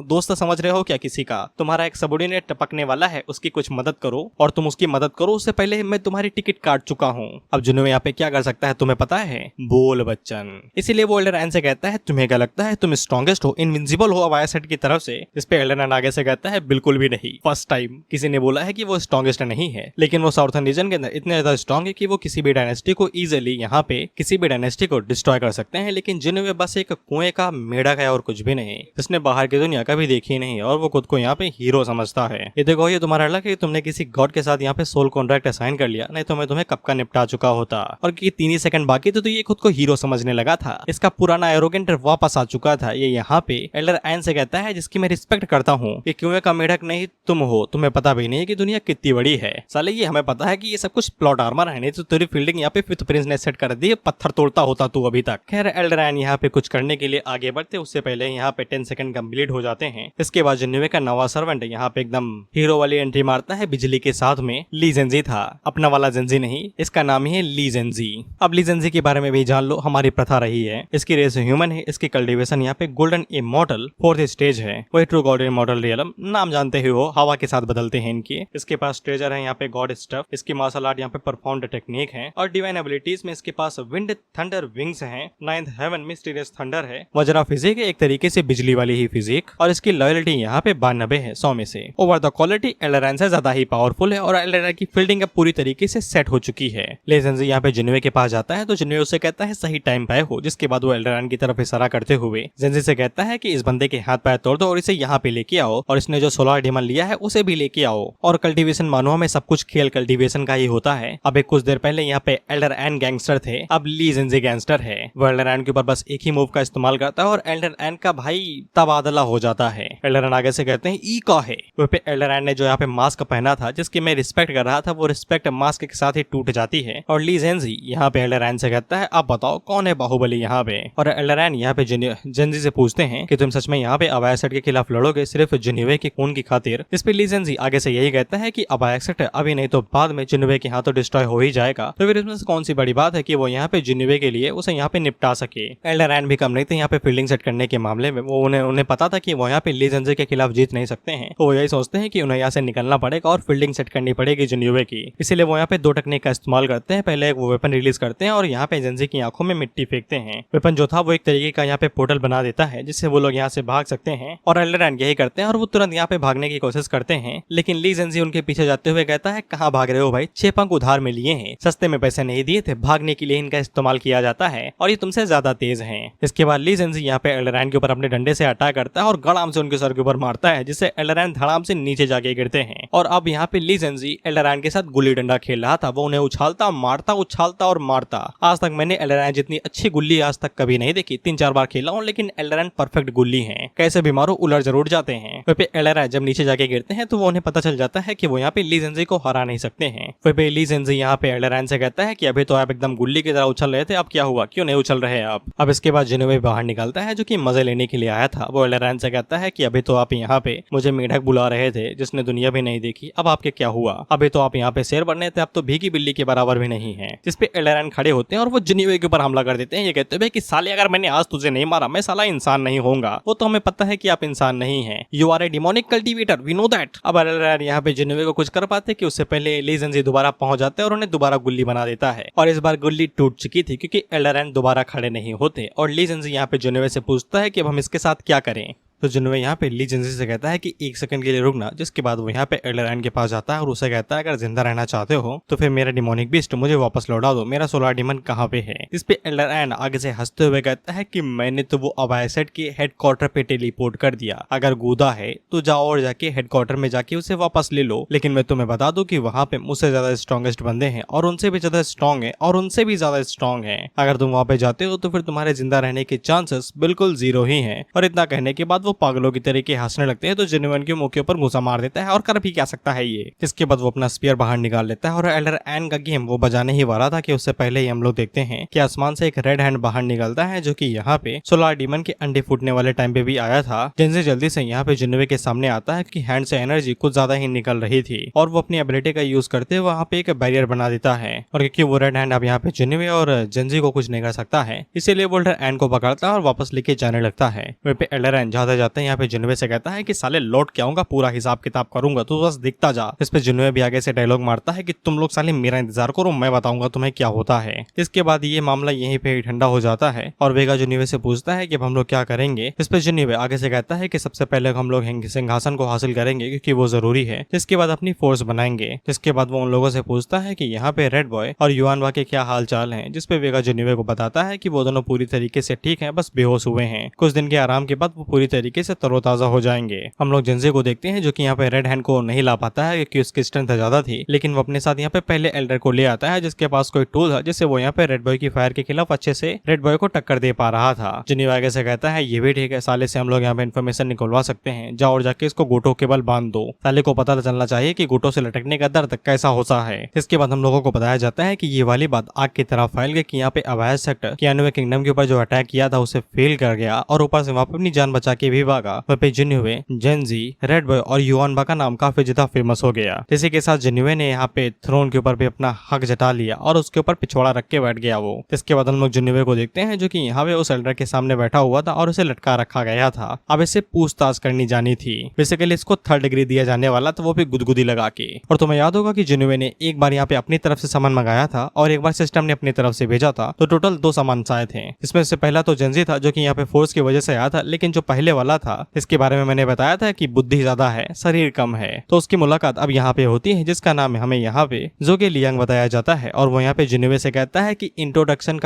दोस्त समझ रहे हो क्या किसी का? तुम्हारा एक सबॉर्डिनेट टपकने वाला है, उसकी कुछ मदद करो और तुम उसकी मदद करो, उससे पहले मैं तुम्हारी टिकट काट चुका हूँ। अब जिन्वे यहाँ पे क्या कर सकता है तुम्हें पता है? बोल बच्चन। इसीलिए वो एल्डर एन से कहता है तुम्हें क्या लगता है तुम स्ट्रॉन्गेस्ट हो, इनविंसिबल हो अबायासेट की तरफ से? इस पे एल्डर एन आगे से कहता है बिल्कुल भी नहीं। फर्स्ट टाइम किसी ने बोला है कि वो स्ट्रॉन्गेस्ट नहीं है, लेकिन वो साउथर्न रीजन के अंदर इतने ज्यादा स्ट्रॉन्ग है कि वो किसी भी डायनेस्टी को इजिली यहाँ पे किसी भी डायनेस्टी को डिस्ट्रॉय कर सकते हैं। लेकिन जिन्वे बस एक कुएं का मेढक है और कुछ भी नहीं, जिसने बाहर की दुनिया कभी देखी नहीं और वो खुद को यहाँ पे हीरो समझता है। ये देखो ये तुम्हारा लक है कि तुमने किसी गॉड के साथ यहाँ पे सोल कॉन्ट्रैक्ट असाइन कर लिया, नहीं तो मैं तुम्हें कब का निपटा चुका होता। और कि 3 ही सेकंड बाकी थे तो ये खुद को हीरो समझने लगा था। इसका पुराना एरोगेंट वापस आ चुका था। ये यहाँ पे एल्डर एन से कहता है जिसकी मैं रिस्पेक्ट करता हूँ, ये कुएं का मेढक नहीं तुम हो, तुम्हें पता भी नहीं है कि दुनिया कितनी बड़ी है। साले ये हमें पता है कि ये सब कुछ प्लॉट आर्मर है, नहीं तो तेरी फील्डिंग यहाँ पे फिफ्थ प्रिंस ने सेट कर दी, पत्थर तोड़ता होता तू अभी तक। खैर एल्डर एन यहाँ पे कुछ करने के लिए आगे बढ़ते उससे पहले यहाँ पे 10 सेकंड कंप्लीट हो जाते हैं। इसके बाद जिन्वे का नवा सर्वेंट यहाँ पे एकदम हीरो वाली एंट्री मारता है बिजली के साथ में। ली जेंजी था, अपना वाला जेंजी नहीं, इसका नाम ही है ली जेंजी। अब ली जेंजी के बारे में भी जान लो, हमारी प्रथा रही है। इसकी रेस ह्यूमन है, इसकी कल्टीवेशन यहाँ पे गोल्डन इमॉर्टल 4th स्टेज है। वही ट्रू गॉड इमॉर्टल रियलम, नाम जानते ही हो, हवा के साथ बदलते हैं इनके। इसके पास ट्रेजर है यहाँ पे गॉड स्टफ, इसकी मार्शल आर्ट यहाँ पे परफॉर्म्ड टेक्निक है और डिवाइन एबिलिटीज में इसके पास विंड थंडर विंग्स हैं, 9th हेवन मिस्टीरियस थंडर है, वज्रा फिजिक है, एक तरीके से बिजली वाली ही फिजिक, और इसकी लॉयल्टी यहाँ पे 92 है 100 में से। ओवर द क्वालिटी एल्डर एन से ज्यादा ही पावरफुल है और एल्डर एन की फील्डिंग अब पूरी तरीके से सेट हो चुकी है। लेजेंसी यहाँ पे जिन्वे के पास जाता है तो जिन्वे उससे कहता है सही टाइम पे हो, जिसके बाद वो एल्डर एन की तरफ इशारा करते हुए जेंजी से कहता है कि इस बंदे के हाथ पैर तोड़ दो और इसे यहाँ पे लेके आओ, और इसने जो सोलर डिमन लिया है उसे भी लेके आओ। और कल्टीवेशन मानो में सब कुछ खेल कल्टीवेशन का ही होता है। अब एक कुछ देर पहले यहाँ पे एल्डर एन गैंगस्टर थे, अब ली जेंजी गैंगस्टर है। वो एल्डर एन के ऊपर बस एक ही मूव का इस्तेमाल करता है और एल्डर एन का भाई तबादला हो जाता है। एल्डर एन आगे से कहते हैं ई का है। वह पे एल्डर एन ने जो यहाँ पे मास्क पहना था जिसकी मैं रिस्पेक्ट कर रहा था, वो रिस्पेक्ट मास्क के साथ ही टूट जाती है। और ली जेंजी यहाँ पे एल्डर एन से कहता है अब बताओ कौन है बाहुबली यहाँ पे। और एल्डर एन यहाँ पे जेंजी से पूछते हैं कि तुम सच में यहाँ पे अबायासेट के खिलाफ लड़ोगे सिर्फ जिन्वे के खून की खातिर? इस पे ली जेंजी आगे से यही कहता है कि अबायासेट अभी नहीं तो बाद में जिन्वे के हाथों डिस्ट्रॉय हो ही जाएगा, तो फिर इसमें से कौन सी बड़ी बात है कि वो यहाँ पे जिन्वे के लिए उसे यहाँ पे निपटा सके। एल्डर एन भी कम नहीं थे यहाँ पे फील्डिंग सेट करने के मामले में। वो उन्हें पता था कि वो यहाँ पे ली जेंजी के खिलाफ जीत नहीं सकते हैं, तो वो यही सोचते हैं कि उन्हें यहाँ से निकलना पड़ेगा और फील्डिंग सेट करनी पड़ेगी जिन्वे की। इसीलिए वो यहाँ पे 2 टेक्निक का इस्तेमाल करते हैं। पहले एक वो वेपन रिलीज करते हैं और यहाँ पे जेंजी की आंखों में मिट्टी फेंकते हैं। वेपन जो था वो एक तरीके का यहाँ पे पोर्टल बना देता है जिससे वो लोग यहाँ से भाग सकते हैं, और एल्डर एन यही करते हैं और वो तुरंत यहाँ पे भागने की कोशिश करते हैं। लेकिन ली जेंजी उनके पीछे जाते हुए कहता है कहाँ भाग रहे हो भाई, 6 पंख उधार में लिए हैं, सस्ते में पैसे नहीं दिए थे, भागने के लिए इनका इस्तेमाल किया जाता है और ये तुमसे ज्यादा तेज हैं। इसके बाद ली जेंजी यहाँ पे एल्डर एन के ऊपर अपने डंडे से अटैक करता है और गड़ाम से उनके सर के ऊपर मारता है, जिससे एल्डर एन धड़ाम से नीचे जाके गिरते हैं। और अब यहाँ पे ली जेंजी एल्डर एन के साथ गुल्ली डंडा खेल रहा था। वो उन्हें उछालता मारता उछालता और मारता। आज तक मैंने एल्डर एन जितनी अच्छी गुल्ली आज तक कभी नहीं देखी। 3-4 बार खेला हूँ, लेकिन एल्डर एन परफेक्ट गुल्ली है, कैसे भी मारो उलट जरूर जाते हैं। वह पे एल्डर एन जब नीचे जाके गिरते हैं तो वो उन्हें पता चल जाता है कि वो यहाँ पे ली जेंजी को हरा नहीं सकते हैं। वह पे ली जेंजी यहाँ पे एल्डर एन से कहता है कि अभी तो आप एकदम गुल्ली की तरह उछल रहे थे, अब क्या हुआ, क्यों नहीं उछल रहे आप? अब इसके बाद जिन्वे बाहर निकलता है जो कि मजे लेने के लिए आया था। वो एल्डर एन से कहता है कि अभी तो आप यहाँ पे मुझे मेढक बुला रहे थे जिसने दुनिया भी नहीं देखी, अब आपके क्या हुआ? अभी तो आप यहाँ पे शेर बनने थे, अब तो भीगी बिल्ली के बराबर भी नहीं है। जिसपे एल्डर एन खड़े होते हैं और वो जिन्वे के ऊपर हमला कर देते हैं। ये कहते हुए कि साले अगर मैंने आज तुझे नहीं मारा मैं साला इंसान नहीं होऊंगा। वो तो हमें पता है कि आप इंसान नहीं है, you are a demonic cultivator, we know that. अब एल्डर एन यहाँ पे जिन्वे को कुछ कर पाते कि उससे पहले ली जेंजी दोबारा पहुंच जाते हैं और उन्हें दोबारा गुल्ली बना देता है। और इस बार गुल्ली टूट चुकी थी क्योंकि एल्डर एन दोबारा खड़े नहीं होते। और ली जेंजी यहाँ पे जिन्वे से पूछता है कि अब हम इसके साथ क्या करें। तो जिन्वे यहाँ पे ली जेंजी से कहता है कि 1 सेकंड के लिए रुकना, जिसके बाद वो यहाँ पे एल्डर एन के पास जाता है और उसे कहता है अगर जिंदा रहना चाहते हो तो फिर मेरा डिमोनिक बीस्ट मुझे वापस लौटा दो, मेरा सोलर डिमन कहाँ पे है? इस पे एल्डर एन आगे से हंसते हुए कहता है कि मैंने तो वो अबायासेट के हेडक्वार्टर पे टेलीपोर्ट कर दिया, अगर गूदा है तो जाओ और जाके हेडक्वार्टर में जाके उसे वापस ले लो। लेकिन मैं तुम्हें बता दूं कि वहाँ पे मुझसे ज्यादा स्ट्रॉन्गेस्ट बंदे हैं और उनसे भी ज्यादा स्ट्रॉन्ग है और उनसे भी ज्यादा स्ट्रॉन्ग है। अगर तुम वहाँ पे जाते हो तो फिर तुम्हारे जिंदा रहने के चांसेस बिल्कुल 0 ही है। और इतना कहने के बाद वो पागलों की तरीके हंसने लगते हैं तो जिन्युइन के मुंह के ऊपर घुसा मार देता है और कर भी क्या सकता है ये। इसके बाद वो अपना स्पीयर बाहर निकाल लेता है और एल्डर एन का गेम वो बजाने ही वाला था कि उससे पहले ही हम लोग देखते हैं कि आसमान से एक रेड हैंड बाहर निकलता है जो कि यहाँ पे सोलार डीमन के अंडे फूटने वाले टाइम पे भी आया था, जिनसे जल्दी से यहाँ पे जिन्युइन के सामने आता है कि हैंड से एनर्जी कुछ ज्यादा ही निकल रही थी और वो अपनी एबिलिटी का यूज करते हुए वहाँ पे एक बैरियर बना देता है। और क्योंकि वो रेड हैंड अब यहाँ पे जिन्युइन और जेंजी को कुछ नहीं कर सकता है, इसीलिए वो एल्डर एन को पकड़ता है और वापस लेके जाने लगता है। वहीं पे एल्डर एन जाते जाते यहाँ पे जिन्युइन से कहता है कि साले लौट के आऊंगा, पूरा हिसाब किताब करूंगा, तू बस दिखता जा। इस पे जिन्युइन भी आगे से डायलॉग मारता है कि तुम लोग साले मेरा इंतजार करो, मैं बताऊंगा तुम्हें क्या होता है। इसके बाद ये मामला यहीं पे ठंडा हो जाता है और वेगा जिन्युइन से पूछता है कि अब हम लोग क्या करेंगे। इस पे जिन्युइन आगे से कहता है कि सबसे पहले हम लोग सिंहासन को हासिल करेंगे क्योंकि वो जरूरी है, जिसके बाद अपनी फोर्स बनाएंगे। जिसके बाद वो उन लोगों से पूछता है कि यहाँ पे रेड बॉय और युआनवा के क्या हाल चाल हैं, जिसपे वेगा जिन्युइन को बताता है कि वो दोनों पूरी तरीके से ठीक हैं, बस बेहोश हुए हैं। कुछ दिन के आराम के बाद वो पूरी तरीके से तरोताजा हो जाएंगे। हम लोग जेंजी को देखते हैं जो कि यहाँ पे रेड हैंड को नहीं ला पाता है क्योंकि उसकी स्ट्रेंथ ज्यादा थी, लेकिन वो अपने साथ यहाँ पे पहले एल्डर को ले आता है जिसके पास कोई टूल था जिससे वो यहाँ पे रेड बॉय की फायर के खिलाफ अच्छे से रेड बॉय को टक्कर दे पा रहा था। जिन्युइन आगे से कहता है ये भी ठीक है, साले से हम लोग यहाँ पे इन्फॉर्मेशन निकलवा सकते हैं, जाओ और जाके इसको गोटो के बल बांध दो। साले को पता चलना चाहिए कि गोटो से लटकने का दर्द कैसा होता है। इसके बाद हम लोगों को बताया जाता है कि ये वाली बात आग की तरह फैल गई कि यहाँ पे अवैध सेक्टर कियानुए किंगडम के ऊपर जो अटैक किया था उसे फेल कर गया और ऊपर से वहाँ पे अपनी जान बचा के भी भागा। वहाँ पे जिन्युइन, जेंजी, रेड बॉय और युआनवा का नाम काफी ज्यादा फेमस हो गया। इसी के साथ जिन्युइन ने यहाँ पे थ्रोन के ऊपर भी अपना हक जता लिया और उसके ऊपर पिछवाड़ा रख के बैठ गया वो। इसके बाद हम लोग जिन्युइन को देखते हैं जो कि यहाँ पे उस एल्डर के सामने बैठा हुआ था और उसे लटका रखा गया था। अब इसे पूछताछ करनी जानी थी, बेसिकली इसको 3rd डिग्री दिया जाने वाला था, वो भी गुदगुदी लगा के। और तुम्हें याद होगा कि जिन्युइन ने एक बार यहाँ पे अपनी तरफ से सामान मंगाया था और एक बार सिस्टम ने अपनी तरफ से भेजा था, तो टोटल 2 सामान आए थे। इसमें से पहला तो जेंजी था जो कि यहाँ पे फोर्स की वजह से आया था, लेकिन जो पहले वाला था इसके बारे में मैंने बताया था कि बुद्धि ज्यादा है, शरीर कम है, तो उसकी मुलाकात अब यहाँ पे होती है जिसका नाम हमें यहाँ पे जोगे लियांग बताया जाता है। और वो यहाँ पे जिन्युइन से कहता है कि इंट्रोगेशन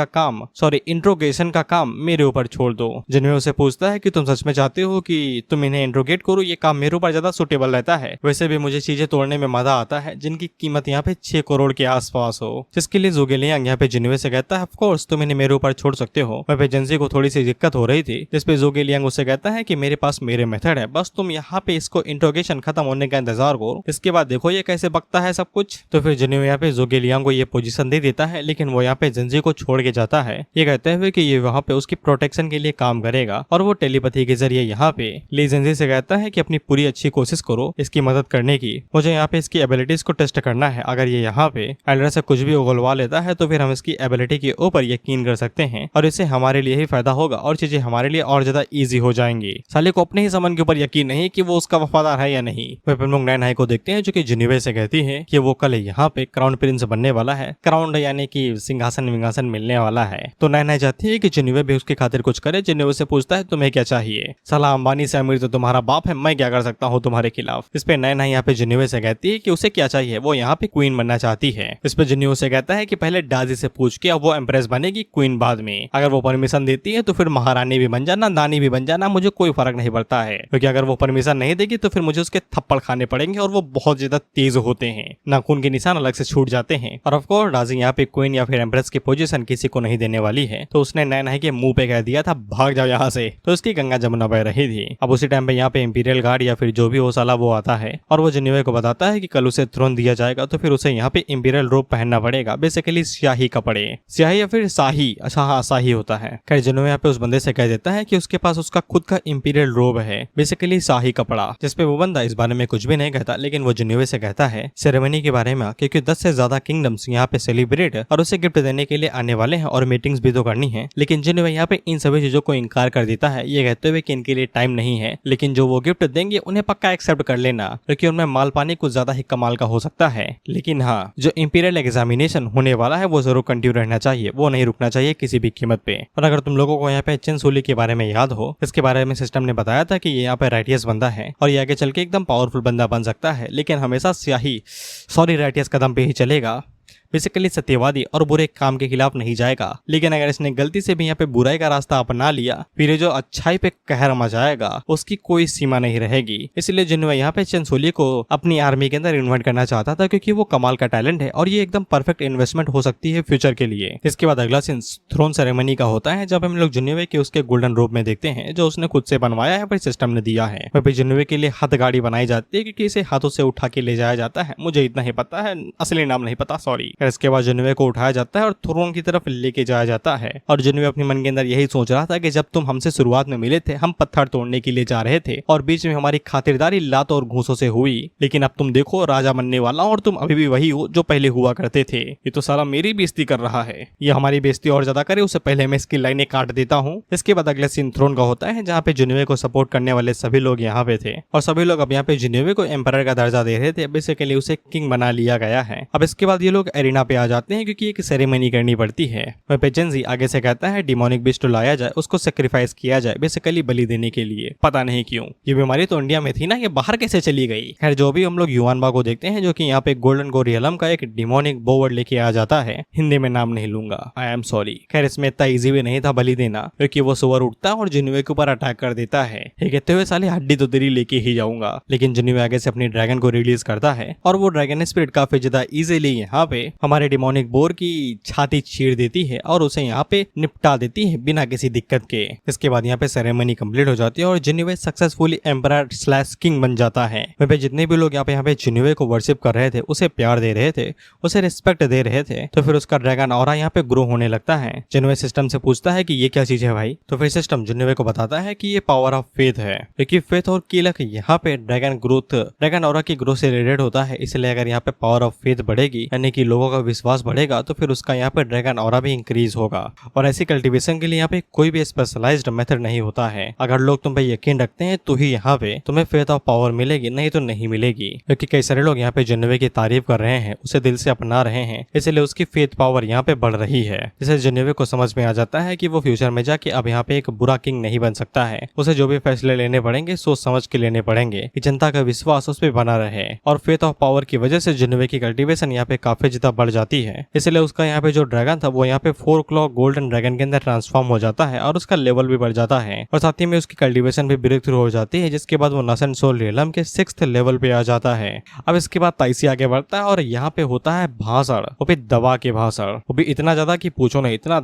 का काम मेरे ऊपर छोड़ दो। जिन्युइन से पूछता है कि तुम सच में चाहते हो कि तुम इन्हें इंट्रोगेट करो, ये काम मेरे ऊपर ज्यादा सुटेबल रहता है, वैसे भी मुझे चीजें तोड़ने में मजा आता है जिनकी कीमत यहाँ पे 6 करोड़ के आसपास हो। जिसके लिए जोगे लियांग यहाँ पे जिन्युइन से कहता है ऑफ कोर्स तुम इन्हें मेरे ऊपर छोड़ सकते हो। वहाँ पे जेंजी को थोड़ी सी दिक्कत हो रही थी, जिसपे जोगे लियांग उससे कहता है कि मेरे पास मेरे मेथड है, बस तुम यहाँ पे इसको इंट्रोगेशन खत्म होने का इंतजार करो, इसके बाद देखो ये कैसे बकता है सब कुछ। तो फिर जिन्युइन यहाँ पे जोगे लियांग को ये पोजीशन दे देता है, लेकिन वो यहाँ पे जेंजी को छोड़ के जाता है ये कहते हुए कि ये वहाँ पे उसकी प्रोटेक्शन के लिए काम करेगा। और वो टेलीपैथी के जरिए यहाँ पे ली जेंजी से कहता है कि अपनी पूरी अच्छी कोशिश करो इसकी मदद करने की, मुझे यहाँ पे इसकी एबिलिटीज को टेस्ट करना है, अगर ये यहाँ पे एल्डर से कुछ भी उगलवा लेता है तो फिर हम इसकी एबिलिटी के ऊपर यकीन कर सकते हैं और इससे हमारे लिए ही फायदा होगा और चीजें हमारे लिए और ज्यादा इजी हो जाएंगी। साले को अपने ही समन के ऊपर यकीन नहीं कि वो उसका वफादार है या नहीं। वह हम लोग नैन हाई को देखते हैं जो कि जिन्युइन से कहती है कि वो कल यहाँ पे क्राउन प्रिंस बनने वाला है, क्राउन यानी कि सिंहासन विंगासन मिलने वाला है। तो नैन हाई चाहती है कि जिन्युइन भी उसकी खातिर कुछ करे। जिन्युइन से पूछता है तुम्हें क्या चाहिए, साला अंबानी से अमीर तो तुम्हारा बाप है, मैं क्या कर सकता हूँ तुम्हारे खिलाफ। इस पे नैन हाई यहाँ पे जिन्युइन से कहती है कि उसे क्या चाहिए, वो यहाँ पे क्वीन बनना चाहती है। इस पे जिन्युइन से कहता है कि पहले डाजी से पूछ के अब वो एम्प्रेस बनेगी, क्वीन बाद में। अगर वो परमिशन देती है तो फिर महारानी भी बन जाना, दानी भी बन जाना, मुझे कोई फर्क नहीं पड़ता है, क्योंकि अगर वो परमिशन नहीं देगी तो फिर मुझे उसके थप्पड़ खाने पड़ेंगे और वो बहुत ज्यादा तेज होते हैं, नाखून के निशान अलग से छूट जाते हैं। और ऑफ कोर्स डाजी यहाँ पे क्वीन या फिर एम्प्रेस की पोजीशन किसी को नहीं देने वाली है, तो उसने नैन हाई के मुंह पे कह दिया था भाग जाओ यहाँ से, तो उसकी गंगा जमुना बह रही थी। अब उसी टाइम पे यहाँ पे इंपीरियल गार्ड या फिर जो भी हो साला वो आता है और वो जिन्युइन को बताता है कि कल उसे थ्रोन दिया जाएगा तो फिर उसे यहाँ पे इंपीरियल रोब पहनना पड़ेगा, बेसिकली स्याही कपड़े, स्याही या फिर शाही, अच्छा हाँ शाही होता है। खैर जिन्युइन यहाँ पे उस बंदे से कह देता है कि उसके पास उसका खुद का इंपीरियल रोब है, बेसिकली शाही कपड़ा, जिसपे वो बंदा इस बारे में कुछ भी नहीं कहता, लेकिन वो जिन्युइन से कहता है सेरेमनी के बारे में, क्योंकि 10 से ज्यादा किंगडम्स यहाँ पे सेलिब्रेट और उसे गिफ्ट देने के लिए आने वाले हैं और मीटिंग्स भी तो करनी है। लेकिन जिन्युइन यहाँ पे इन सभी चीजों को इनकार कर देता है, ये कहते हुए कि इनके लिए टाइम नहीं है, लेकिन जो वो गिफ्ट देंगे उन्हें पक्का एक्सेप्ट कर लेना, क्योंकि उनमें माल पानी कुछ ज्यादा ही कमाल का हो सकता है। लेकिन हाँ, जो इंपीरियल एग्जामिनेशन होने वाला है वो जरूर कंटिन्यू रहना चाहिए, वो नहीं रुकना चाहिए किसी भी कीमत पे। और अगर तुम लोगों को यहाँ पे चेन सूली के बारे में याद हो, इसके बारे में सिस्टम ने बताया था कि ये यहाँ पे राइटियस बंदा है और ये आगे चल के एकदम पावरफुल बंदा बन सकता है, लेकिन हमेशा स्याही राइटियस कदम पे ही चलेगा। बेसिकली सत्यवादी और बुरे काम के खिलाफ नहीं जाएगा, लेकिन अगर इसने गलती से भी यहाँ पे बुराई का रास्ता अपना लिया फिर ये जो अच्छाई पे कहर मचाएगा उसकी कोई सीमा नहीं रहेगी। इसलिए जिन्होंने यहाँ पे चेन सोली को अपनी आर्मी के अंदर इन्वाइट करना चाहता था, क्योंकि वो कमाल का टैलेंट है और ये एकदम परफेक्ट इन्वेस्टमेंट हो सकती है फ्यूचर के लिए। इसके बाद अगला सीन थ्रोन सेरेमनी का होता है, जब हम लोग जिन्होवे के उसके गोल्डन रोब में देखते हैं जो उसने खुद से बनवाया है, सिस्टम ने दिया है। वहाँ पे जिन्होवे के लिए हाथ गाड़ी बनाई जाती है, क्योंकि इसे हाथों से उठा के ले जाया जाता है। मुझे इतना ही पता है, असली नाम नहीं पता, सॉरी। इसके बाद जिन्होवे को उठाया जाता है और थ्रोन की तरफ लेके जाया जाता है, और जिन्होवे अपने मन के अंदर यही सोच रहा था कि जब तुम हमसे शुरुआत में मिले थे हम पत्थर तोड़ने के लिए जा रहे थे और बीच में हमारी खातिरदारी लात और घूसों से हुई, लेकिन अब तुम देखो राजा बनने वाला और तुम अभी भी वही हो जो पहले हुआ करते थे। ये तो साला मेरी बेइज्जती कर रहा है, ये हमारी बेइज्जती और ज्यादा करे उससे पहले मैं इसकी लाइनें काट देता हूँ। इसके बाद अगला सीन थ्रोन का होता है, जहाँ पे जिन्होवे को सपोर्ट करने वाले सभी लोग यहाँ पे थे और सभी लोग अब यहाँ पे जिन्होवे को एम्परर का दर्जा दे रहे थे। बेसिकली उसे किंग बना लिया गया है। अब इसके बाद ये लोग एरिना पे आ जाते हैं, क्योंकि एक सेरेमनी करनी पड़ती है। वहाँ पे जेंजी आगे से कहता है डिमोनिक बीस्ट लाया जाए, उसको सेक्रीफाइस किया जाए, बेसिकली बलि देने के लिए। पता नहीं क्यों ये बीमारी तो इंडिया में थी ना, ये बाहर कैसे चली गई। खैर जो भी हम लोग युवानबा को देखते हैं, जो कि यहाँ पे गोल्डन गोरियलम का एक डिमोनिक बोवर्ड लेके आ जाता है। हिंदी में नाम नहीं लूंगा, आई एम सॉरी। खैर इसमें इतना इजी भी नहीं था बलि देना, क्योंकि वो सुअर उठता है और जिन्होवे के ऊपर अटैक कर देता है। ये कहते हुए साले हड्डी तो तेरी लेके ही जाऊंगा, लेकिन जिन्होवे आगे से अपनी ड्रैगन को रिलीज करता है और वो ड्रैगन स्पिरिट काफी ज्यादा इजीली यहाँ पे हमारे डिमोनिक बोर की छाती चीर देती है और उसे यहाँ पे निपटा देती है बिना किसी दिक्कत के। इसके बाद यहाँ पे सेरेमनी कंप्लीट हो जाती है और जिन्होवे सक्सेसफुली एम्परर स्लैश किंग बन जाता है। वहाँ पे जितने भी लोग यहाँ पे जिन्होवे को वर्शिप कर रहे थे, उसे प्यार दे रहे थे, उसे रिस्पेक्ट दे रहे थे, तो फिर उसका ड्रैगन ऑरा यहाँ पे ग्रो होने लगता है। जिन्होवे सिस्टम से पूछता है कि ये क्या चीज है भाई, तो फिर सिस्टम जिन्होवे को बताता है कि ये पावर ऑफ फेथ है, क्योंकि फेथ और कीलक यहाँ पे ड्रैगन ऑरा की ग्रोथ से रिलेटेड होता है। इसलिए अगर यहाँ पे पावर ऑफ फेथ बढ़ेगी, यानी कि लोगों का विश्वास बढ़ेगा, तो फिर उसका यहाँ पे ड्रैगन ऑरा भी इंक्रीज होगा। और ऐसी कल्टीवेशन के लिए यहाँ पे कोई भी स्पेशलाइज्ड मेथड नहीं होता है। अगर लोग तुम पे यकीन रखते हैं तो ही यहाँ पे तुम्हें फेथ ऑफ पावर मिलेगी, नहीं तो नहीं मिलेगी। क्योंकि कई सारे लोग यहाँ पे जिन्होवे की तारीफ कर रहे हैं, उसे दिल से अपना रहे हैं, इसलिए उसकी फेथ पावर यहाँ पे बढ़ रही है। जिससे जिन्होवे को समझ में आ जाता है कि वो फ्यूचर में जाके अब यहाँ पे एक बुरा किंग नहीं बन सकता है। उसे जो भी फैसले लेने पड़ेंगे सोच समझ के लेने पड़ेंगे, कि जनता का विश्वास उस पर बना रहे। और फेथ ऑफ पावर की वजह से जिन्होवे की कल्टीवेशन यहाँ पे काफी ज्यादा बढ़ जाती है। इसलिए उसका यहाँ पे जो ड्रैगन था वो यहाँ पे 4 क्लॉक गोल्डन ड्रैगन के अंदर ट्रांसफॉर्म हो जाता है और उसका लेवल भी बढ़ जाता है और साथ ही में उसकी कल्टीवेशन भी ब्रेक थ्रू हो जाती है, जिसके बाद वो नसन सोल रियलम के 6th लेवल पे आ जाता है। अब इसके बाद ताइसी आगे बढ़ता है और यहाँ पे होता है भाषण, वो भी दबा के भाषण, वो भी इतना ज्यादा कि पूछो नहीं, इतना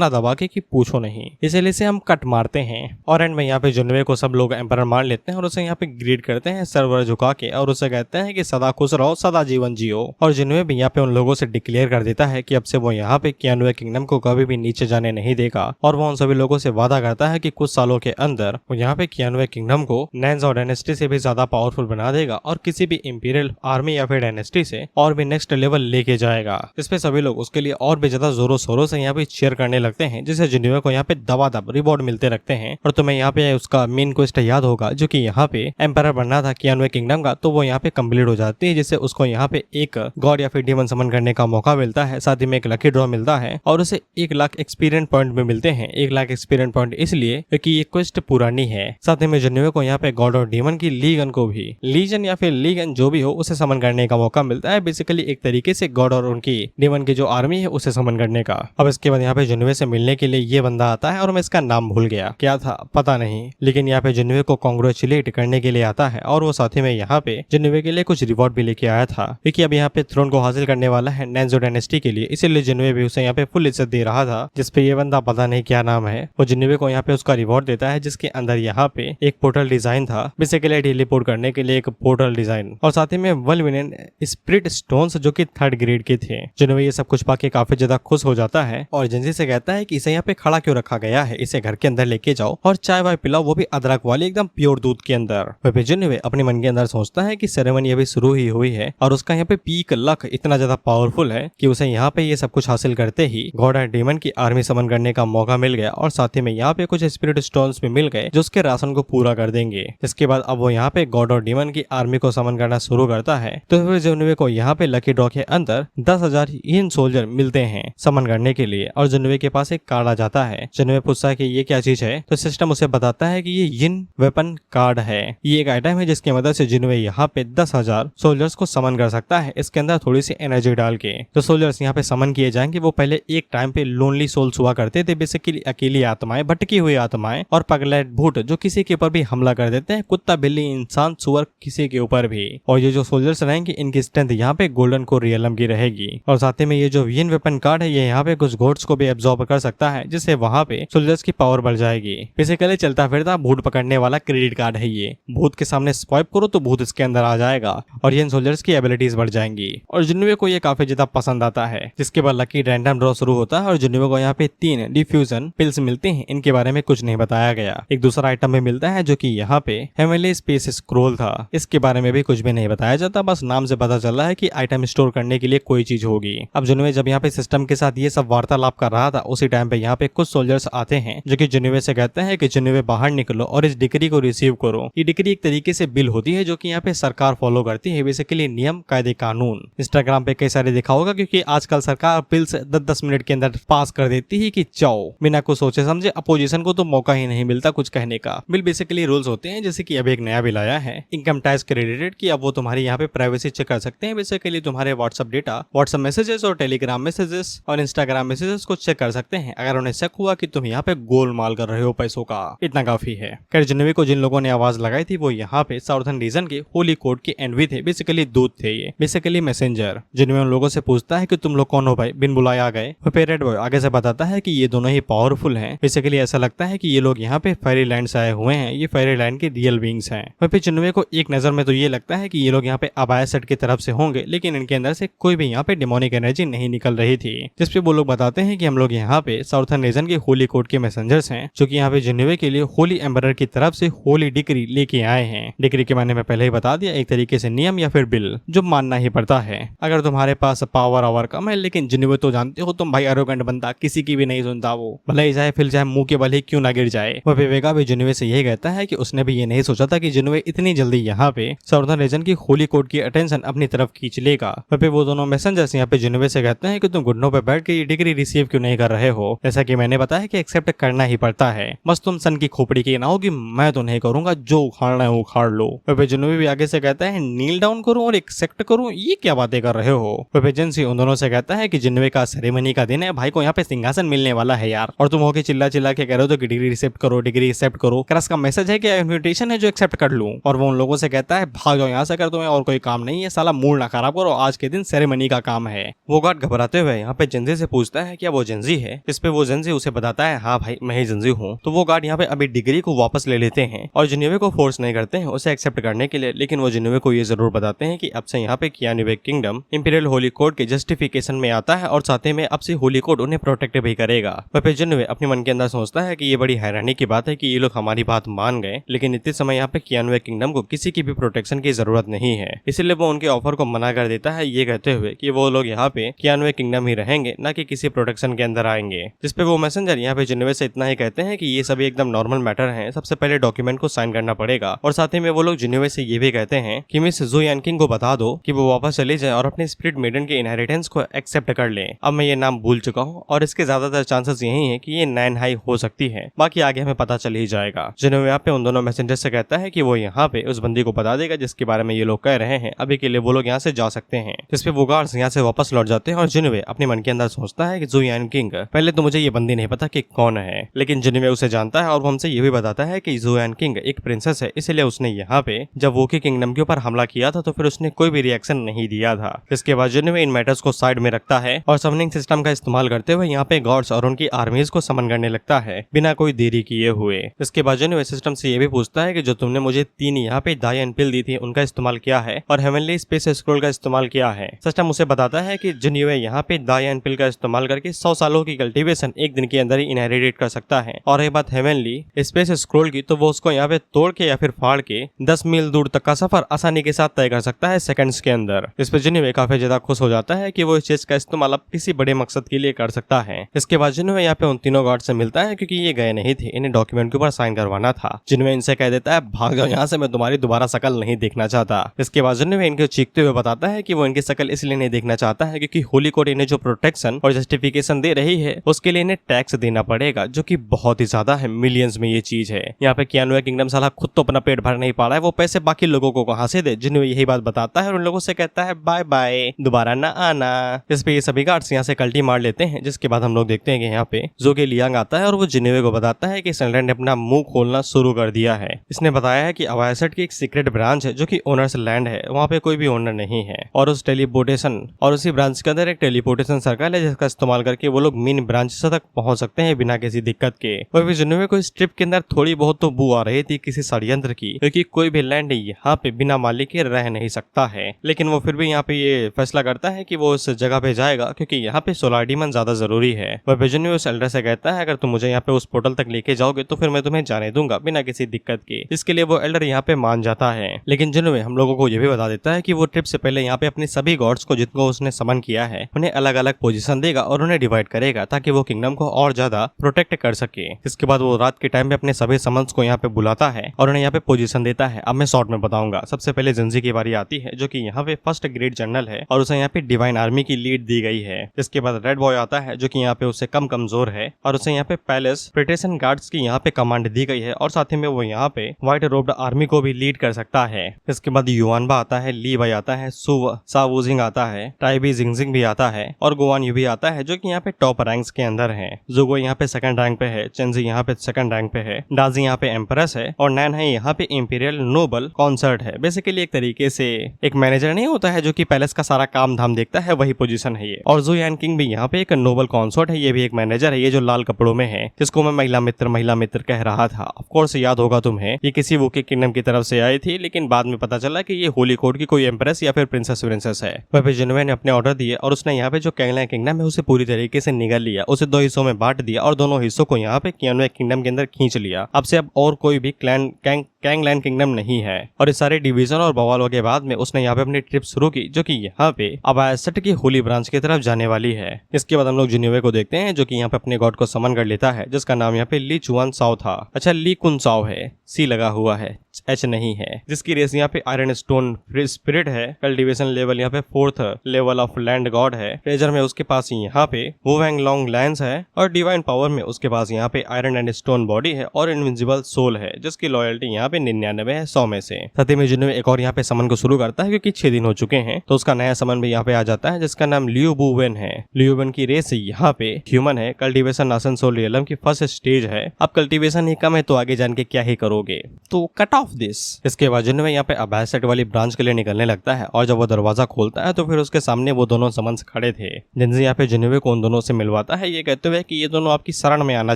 दबा के कि पूछो नहीं। इसलिए इसे हम कट मारते हैं और एंड में यहाँ पे जिन्होवे को सब लोग एम्परर मान लेते हैं और उसे यहाँ पे ग्रीट करते हैं सर्वर झुका के और उसे कहते हैं कि सदा खुश रहो, सदा जीवन जियो। और जिन्होवे भी यहाँ पे उन लोगों से डिक्लेयर कर देता है कि अब से वो यहाँ पे कियानुए किंगडम को कभी भी नीचे जाने नहीं देगा और वो उन सभी लोगों से वादा करता है कि कुछ सालों के अंदर वो यहाँ पे कियानुए किंगडम को नैन्स और डायनेस्टी से भी ज्यादा पावरफुल बना देगा और किसी भी इंपीरियल आर्मी या फिर डायनेस्टी से और भी नेक्स्ट लेवल लेके जाएगा। इस पे सभी लोग उसके लिए और भी ज्यादा जोरों शोरों से यहाँ पे चेयर करने लगते हैं, जिससे जिन्होवे को यहाँ पे दबादब रिवॉर्ड मिलते रखते हैं। और तुम्हें यहाँ पे उसका मेन क्वेस्ट याद होगा, जो कि यहाँ पे एम्परर बनना था कियानुए किंगडम का, तो वो यहाँ पे कंप्लीट हो जाती है, जिससे उसको यहाँ पे एक गॉड या फिर डीमन समन करने का मौका मिलता है। साथ ही में एक लकी ड्रॉ मिलता है और उसे 1 लाख एक्सपीरियंस पॉइंट भी मिलते हैं। 1 लाख एक्सपीरियंस पॉइंट इसलिए क्योंकि ये क्वेस्ट पुरानी है। साथ ही में जिन्होवे को यहाँ पे गॉड और डीमन की लीगन को भी लीजन या फिर लीगन जो भी हो उसे समन करने का मौका मिलता है। बेसिकली एक तरीके से गॉड और उनकी डीमन की जो आर्मी है उसे समन करने का। अब इसके बाद यहाँ पे जिन्होवे से मिलने के लिए ये बंदा आता है और मैं इसका नाम भूल गया, क्या था पता नहीं, लेकिन यहाँ पे जिन्होवे को कांग्रेचुलेट करने के लिए आता है और वो साथ ही में यहाँ पे जिन्होवे के लिए कुछ रिवॉर्ड भी लेके आया था, क्योंकि अब यहाँ पे थ्रोन को हासिल करने वाला है नैन्जो डायनेस्टी के लिए। इसीलिए जिन्होवे भी उसे यहाँ पे फुल इज्जत दे रहा था, जिसपे ये बंदा पता नहीं क्या नाम है। वो जिन्होवे को यहाँ पे उसका रिवॉर्ड देता है, जिसके अंदर यहाँ पे एक पोर्टल डिजाइन था, बेसिकली टेलीपोर्ट करने के लिए एक पोर्टल डिजाइन, और साथ ही में वल्विनेन स्पिरिट स्टोन्स जो कि 3rd ग्रेड के थे। जिन्होवे ये सब कुछ पाके काफी ज्यादा खुश हो जाता है और जेंजी से कहता है कि इसे यहाँ पे खड़ा क्यों रखा गया है, इसे घर के अंदर लेके जाओ और चाय वाय पिलाओ, वो भी अदरक वाली एकदम प्योर दूध के अंदर। वह जिन्होवे अपने मन के अंदर सोचता है कि सेरेमनी अभी शुरू ही हुई है और उसका यहाँ पे पीक लक इतना ज्यादा पावरफुल है कि उसे यहाँ पे ये सब कुछ हासिल करते ही गॉड एंड डीमन की आर्मी समन करने का मौका मिल गया और साथ ही में यहाँ पे कुछ स्पिरिट स्टोन्स भी मिल गए जो उसके राशन को पूरा कर देंगे। इसके बाद अब वो यहाँ पे गॉड और डीमन की आर्मी को समन करना शुरू करता है। तो फिर जिन्होवे को यहाँ पे लकी ड्रॉ के अंदर 10,000 यिन सोल्जर मिलते हैं समन करने के लिए और जिन्होवे के पास एक कार्ड आ जाता है। जिन्होवे पूछता है कि ये क्या चीज है, तो सिस्टम उसे बताता है कि ये यिन वेपन कार्ड है। ये एक आइटम है जिसकी मदद से जिन्होवे यहाँ पे 10,000 सोल्जर्स को समन कर सकता है। इसके अंदर थोड़ी सी एनर्जी डाल के। तो सोल्जर्स यहाँ पे समन किए जाएंगे वो पहले एक टाइम पे लोनली सोल्स हुआ करते थे, बेसिकली अकेली आत्माएं, भटकी हुई आत्माएं और पगलेट भूत जो किसी के ऊपर भी हमला कर देते हैं, कुत्ता बिल्ली इंसान सुअर किसी के ऊपर भी। और ये जो सोल्जर्स रहेंगे इनकी स्ट्रेंथ यहाँ पे गोल्डन कोर रियलम की रहेगी। और साथ ही में ये जो वियन वेपन कार्ड है ये यहाँ पे कुछ गोड्स को भी एब्जॉर्ब कर सकता है, जिससे वहां पे सोल्जर्स की पावर बढ़ जाएगी। बेसिकली चलता फिरता भूत पकड़ने वाला क्रेडिट कार्ड है ये। भूत के सामने स्वाइप करो तो भूत इसके अंदर आ जाएगा और ये सोल्जर्स की एबिलिटीज बढ़ जाएंगी। और जुन्नवे को ये काफी ज्यादा पसंद आता है, जिसके बाद लकी रैंडम ड्रॉ शुरू होता है और जुन्नवे को यहाँ पे 3 डिफ्यूजन पिल्स मिलते हैं। इनके बारे में कुछ नहीं बताया गया। एक दूसरा आइटम भी मिलता है जो कि यहाँ पे हेवनली स्पेस स्क्रोल था, इसके बारे में भी कुछ भी नहीं बताया जाता, बस नाम से पता चल रहा है कि आइटम स्टोर करने के लिए कोई चीज होगी। अब जुन्नवे जब यहाँ पे सिस्टम के साथ ये सब वार्तालाप कर रहा था उसी टाइम पे यहाँ पे कुछ सोल्जर्स आते हैं जो कि जुन्नवे से कहते हैं कि जुन्नवे बाहर निकलो और इस डिग्री को रिसीव करो। ये डिग्री एक तरीके से बिल होती है जो कि यहाँ पे सरकार फॉलो करती है, बेसिकली नियम कायदे कानून। इंस्टाग्राम पे कई सारे देखा होगा क्योंकि आजकल सरकार बिल्स 10-10 मिनट के अंदर पास कर देती है कि जाओ, बिना कुछ सोचे समझे। अपोजिशन को तो मौका ही नहीं मिलता कुछ कहने का। बिल बेसिकली रूल्स होते हैं, जैसे कि अब एक नया बिल आया है इनकम टैक्स के रिलेटेड कि अब वो तुम्हारी यहाँ पे प्राइवेसी चेक कर सकते हैं। बेसिकली तुम्हारे व्हाट्सएप डेटा, व्हाट्सएप मैसेजेस और टेलीग्राम मैसेजेस और इंस्टाग्राम मैसेजेस को चेक कर सकते हैं अगर उन्हें शक हुआ कि तुम यहाँ पे गोलमाल कर रहे हो पैसों का। इतना काफी है। खैर जुन्नवे को जिन लोगों ने आवाज लगाई थी वो यहाँ पे साउथर्न रीजन के होली कोड के एनवी थे, बेसिकली दूत थे ये, बेसिकली मैसेंजर। जिनमें उन लोगों से पूछता है कि तुम लोग कौन हो भाई, बिन बुलाए आ गए। रेड बॉय आगे से बताता है कि ये दोनों ही पावरफुल हैं। बेसिकली ऐसा लगता है कि ये लोग यहाँ पे फेरीलैंड से आए हुए हैं, ये फेरीलैंड के रियल बीइंग्स हैं। फिर जुन्नवे को एक नजर में तो ये लगता है कि ये लोग यहाँ पे अबाया सेट की तरफ से होंगे, लेकिन इनके अंदर से कोई भी यहाँ पे डिमोनिक एनर्जी नहीं निकल रही थी। जिसपे वो लोग बताते हैं कि हम लोग यहाँ पे साउथर्न रीजन के होली कोड के मैसेंजर्स हैं जो कि यहाँ पे जुन्नवे के लिए होली एम्बरर की तरफ से होली डिग्री लेके आए हैं। डिग्री के माने में पहले ही बता दिया, एक तरीके से नियम या फिर बिल जो मानना ही पड़ता है अगर तुम्हारे पास पावर आवर कम है। लेकिन जुन्नवे तो जानते हो तुम भाई एरोगेंट बंदा, किसी की भी नहीं सुनता वो, भले ही जाए फिर जाए मुंह के बल ही क्यों ना गिर जाए। वह विवेका भी जुन्नवे से यही कहता है कि उसने भी ये नहीं सोचा था कि जुन्नवे इतनी जल्दी यहाँ पे साउथर्न रीजन की होली कोड की अटेंशन अपनी तरफ खींच लेगा। फिर वो दोनों मैसेंजर्स यहाँ पे जुन्नवे से कहते हैं कि तुम घुटनों पे बैठ के ये डिग्री रिसीव क्यों नहीं कर रहे हो। जैसा कि मैंने बताया कि एक्सेप्ट करना ही पड़ता है, बस तुम सन की खोपड़ी की ना हो कि मैं तो नहीं करूंगा, जो उखाड़ना है उखाड़ लो। फिर जुन्नवे भी आगे से कहता है नील डाउन करूं और एक्सेप्ट करूं, ये क्या बातें कर रहे हो। फिर एजेंसी उन दोनों से कहता है कि जुन्नवे का सेरेमनी का दिन है, भाई को यहाँ पे सिंहासन मिलने वाला है यार, और तुम होके चिल्ला चिल्ला के कह रहे हो तो डिग्री रिसेप्ट करो, डिग्री एक्सेप्ट करो। क्रस का मैसेज है कि इन्विटेशन है जो एक्सेप्ट कर लूं। और वो उन लोगों से कहता है भाग जाओ यहाँ से, अगर तुम्हें और कोई काम नहीं है, साला मूड ना खराब करो, आज के दिन सेरेमनी का काम है। वो गार्ड घबराते हुए यहाँ पे जेंजी से पूछता है क्या वो जेंजी है। इस पे वो जेंजी उसे बताता है हाँ भाई मैं ही जेंजी हूँ। तो वो गार्ड यहाँ पे अभी डिग्री को वापस ले लेते हैं और जुन्नवे को फोर्स नहीं करते हैं उसे एक्सेप्ट करने के लिए, लेकिन वो जुन्नवे को ये जरूर बताते हैं कि अब से यहाँ पे कियानुवे किंगडम इंपीरियल होली कोड के जस्टिफिकेशन में आता है और साथ में अब से होली कोड उन्हें प्रोटेक्ट भी करेगा। फिर जुन्नवे अपने मन के अंदर सोचता है कि ये बड़ी हैरानी की बात है कि ये लोग हमारी बात मान गए, लेकिन इतने समय यहाँ पे कियानुवे किंगडम को किसी की भी प्रोटेक्शन की जरूरत नहीं है। इसलिए वो उनके ऑफर को मना कर देता है, ये कहते हुए कि वो लोग यहाँ पे कियानुवे किंगडम ही रहेंगे, न कि किसी प्रोटेक्शन के अंदर आएंगे। जिसपे वो मैसेंजर यहाँ पे जुन्नवे से इतना ही कहते हैं कि ये सभी एकदम नॉर्मल मैटर है, सबसे पहले डॉक्यूमेंट को साइन करना पड़ेगा। और साथ ही में वो लोग जुन्नवे से ये भी कहते हैं कि मिस जू यानकिंग को बता दो कि वो वापस चले जाए और अपने स्पिरिट मेडन के इनहेरिटेंस को एक्सेप्ट कर ले। अब मैं ये नाम भूल चुका हूँ और इसके ज्यादातर चांसेस यही है कि ये नैन हाई हो सकती है, बाकी आगे हमें पता चल ही जाएगा। जुन्नवे यहाँ पे उन दोनों मैसेंजर से कहता है कि वो यहाँ पे उस बंदी को बता देगा जिसके बारे में ये लोग कह रहे हैं, अभी के लिए वो लोग यहाँ से जा सकते हैं। जिसपे वो गार्ड्स यहाँ से वापस लौट जाते हैं और जुन्नवे अपने मन के अंदर सोचता है कि जू यानकिंग, पहले तो मुझे ये बंदी नहीं पता कि कौन है, लेकिन जुन्नवे उसे जानता है और वो हमसे ये भी बताता है कि जू यानकिंग एक प्रिंसेस है, इसलिए उसने यहाँ पे जब वोकी किंगडम के ऊपर हमला किया था तो फिर उसने कोई भी रिएक्शन नहीं दिया था। इसके बाद जुन्नवे इन मैटर्स को साइड में रखता है और समनिंग सिस्टम का इस्तेमाल करते हुए यहाँ पे गॉड्स और उनकी आर्मीज को समन करने लगता है बिना कोई देरी किए हुए। इसके बाद जुन्नवे सिस्टम से ये भी पूछता है कि जो तुमने मुझे 3 यहाँ पे डायन पिल दी थी उनका इस्तेमाल किया है और हेवनली स्पेस स्क्रोल का इस्तेमाल किया है। सिस्टम उसे बताता है कि जुन्नवे यहाँ पे डायन पिल का इस्तेमाल करके 100 सालों की कल्टीवेशन एक दिन के अंदर ही इनहेरिटेट कर सकता है। और ये बात हेवनली स्पेस स्क्रोल की, तो वो उसको यहाँ पे तोड़ के या फिर फाड़ के 10 मील दूर तक का सफर आसानी के साथ तय कर सकता है सेकंड्स के अंदर। इस पे जुन्नवे काफी ज्यादा खुश हो जाता है कि वो इस चीज का इस्तेमाल अब किसी बड़े मकसद के लिए कर सकता है। इसके बाद जुन्नवे यहाँ पे उन तीनों गार्ड से मिलता है क्योंकि ये गए नहीं थे, इन्हें डॉक्यूमेंट के ऊपर साइन करवाना था। जुन्नवे इनसे कह देता है भाग जाओ यहाँ से, मैं तुम्हारी दोबारा शकल नहीं देखना चाहता। इसके बाद जुन्नवे इनको चीखते हुए बताता है कि वो इनकी शकल इसलिए नहीं देखना चाहता है क्योंकि होली कोड इन्हें जो प्रोटेक्शन और जस्टिफिकेशन दे रही है उसके लिए इन्हें टैक्स देना पड़ेगा, जो कि बहुत ही ज्यादा है, मिलियंस में ये चीज है। यहाँ पे कियानुवे किंगडम साला खुद तो अपना पेट भर नहीं पा रहा है, वो पैसे बाकी लोगों को कहाँ से दे। जुन्नवे यही बात बताता है और उन लोगों से कहता है बाय बाय, दोबारा ना आना। इस पे ये सभी गार्ड्स यहाँ से कल्टी मार लेते हैं, जिसके बाद हम लोग देखते हैं कि यहाँ पे जोगे लियांग आता है और वो जिन्होवे को बताता है कि सनलैंड ने अपना मुंह खोलना शुरू कर दिया है। इसने बताया है कि अवायसेट की एक सीक्रेट ब्रांच है जो कि ओनर्स लैंड है, वहाँ पे कोई भी ओनर नहीं है, और उस टेलीपोर्टेशन और उसी ब्रांच के अंदर एक टेलीपोर्टेशन सर्कल है जिसका इस्तेमाल करके वो लोग मेन ब्रांच तक पहुंच सकते हैं बिना किसी दिक्कत के। वह जिन्होवे को इस ट्रिप के अंदर थोड़ी बहुत तो बू आ रही थी किसी षड्यंत्र की, क्योंकि कोई भी लैंड यहाँ पे बिना मालिक के रह नहीं सकता है, लेकिन वो फिर भी यहाँ पे ये फैसला करता है कि वो उस जगह पे जाएगा क्योंकि यहाँ पे सोलार डीमन ज्यादा जरूरी है। वह विजन उस एल्डर से कहता है अगर तुम मुझे यहाँ पे उस पोर्टल तक लेके जाओगे तो फिर मैं तुम्हें जाने दूंगा बिना किसी दिक्कत के। इसके लिए वो एल्डर यहाँ पे मान जाता है, लेकिन जिन्होंने हम लोगों को ये भी बता देता है कि वो ट्रिप से पहले यहाँ पे अपने सभी गॉड्स को जिनको उसने समन किया है उन्हें अलग अलग पोजीशन देगा और उन्हें डिवाइड करेगा ताकि वो किंगडम को और ज्यादा प्रोटेक्ट कर सके। इसके बाद वो रात के टाइम पे अपने सभी समन्स को यहाँ पे बुलाता है और उन्हें यहाँ पे पोजीशन देता है। अब मैं शॉर्ट में बताऊंगा। सबसे पहले जिंजी की बारी आती है जो कि यहाँ पे फर्स्ट ग्रेड जनरल है और उसे यहाँ पे डिवाइन आर्मी की लीड दी गई है। इसके बाद रेड बॉय आता है जो कि यहाँ पे उससे कम कमजोर है और उसे यहाँ पे पैलेस प्रिटेशन गार्ड्स की यहाँ पे कमांड दी गई है और साथ ही में वो यहाँ पे व्हाइट रोब्ड आर्मी को भी लीड कर सकता है। इसके बाद युआनबा आता है, ली भाई आता है, सावुजिंग आता है, टाइबी जिंगजिंग भी आता है और गुआन यू भी आता है जो कि यहाँ पे टॉप रैंक्स के अंदर है। जोगो यहाँ पे सेकंड रैंक पे है, चेंजी यहाँ पे सेकंड रैंक पे है, डाजी यहाँ पे एम्परेस है और नैन है यहाँ पे इंपीरियल नोबल कॉन्सर्ट है। बेसिकली एक तरीके से एक मैनेजर नहीं होता है जो कि पैलेस का सारा काम धाम देखता है, वही पोजीशन है ये। और जो यान किंग भी यहाँ पे एक नोबल कॉन्सर्ट है, ये भी एक मैनेजर है, ये जो लाल कपड़ों में है जिसको मैं महिला मित्र कह रहा था। ऑफ कोर्स याद होगा तुम्हें, ये किसी वुकी किंगडम की तरफ से आई थी, लेकिन बाद में पता चला कि ये होली कोड की कोई एम्प्रेस या फिर प्रिंसेस है। वह जिन्होंने ने अपने ऑर्डर दिए और उसने यहाँ पे जो कैंगलैंड किंगडम है उसे पूरी तरीके से निगल लिया, उसे 2 हिस्सों में बांट दिया और दोनों हिस्सों को यहाँ पे कियानवे किंगडम के अंदर खींच लिया। अब से अब और कोई भी कैंगलैंड किंगडम नहीं है। और इस सारे डिवीजन और बवालों के बाद में उसने यहाँ पे अपनी ट्रिप शुरू की जो कि यहाँ पे अबायसेट की होली ब्रांच की तरफ जाने वाली है। इसके बाद हम लोग जिन्होवे को देखते हैं जो कि यहाँ पे अपने गॉड को समन कर लेता है जिसका नाम यहाँ पे ली चुआन साओ था। अच्छा, ली कुन साओ है, सी लगा हुआ है, एच नहीं है, जिसकी रेस यहाँ पे आयरन स्टोन स्पिरिट है। कल्टीवेशन लेवल यहाँ पे 4th level of land God है। ट्रेजर में उसके पास यहाँ पे वुवेंग लॉन्ग लैंस है और डिवाइन पावर में उसके पास यहाँ पे आयरन एंड स्टोन बॉडी है और इनविजिबल सोल है जिसकी लॉयल्टी यहाँ पे 99 है 100 में से। साथ ही में जिन्होंने एक और यहाँ पे समन को शुरू करता है क्योंकि 6 दिन हो चुके हैं, तो उसका नया समन भी यहाँ पे आ जाता है जिसका नाम लियो बुवेन है। लियोबन की रेस यहाँ पे ह्यूमन है। कल्टीवेशन नासन सोल रियलम की फर्स्ट स्टेज है। अब कल्टीवेशन ही कम है तो आगे जान के क्या ही करोगे, तो कट ऑफ दिस। इसके बाद जिन्होंने यहाँ पे अबायसेट वाली ब्रांच के लिए निकलने लगता है और जब वो दरवाजा खोलता है तो फिर उसके सामने वो दोनों समन्स खड़े थे। जिनसे यहाँ पे जिन्होवे को उन दोनों से मिलवाता है, ये कहते हुए कि ये दोनों आपकी शरण में आना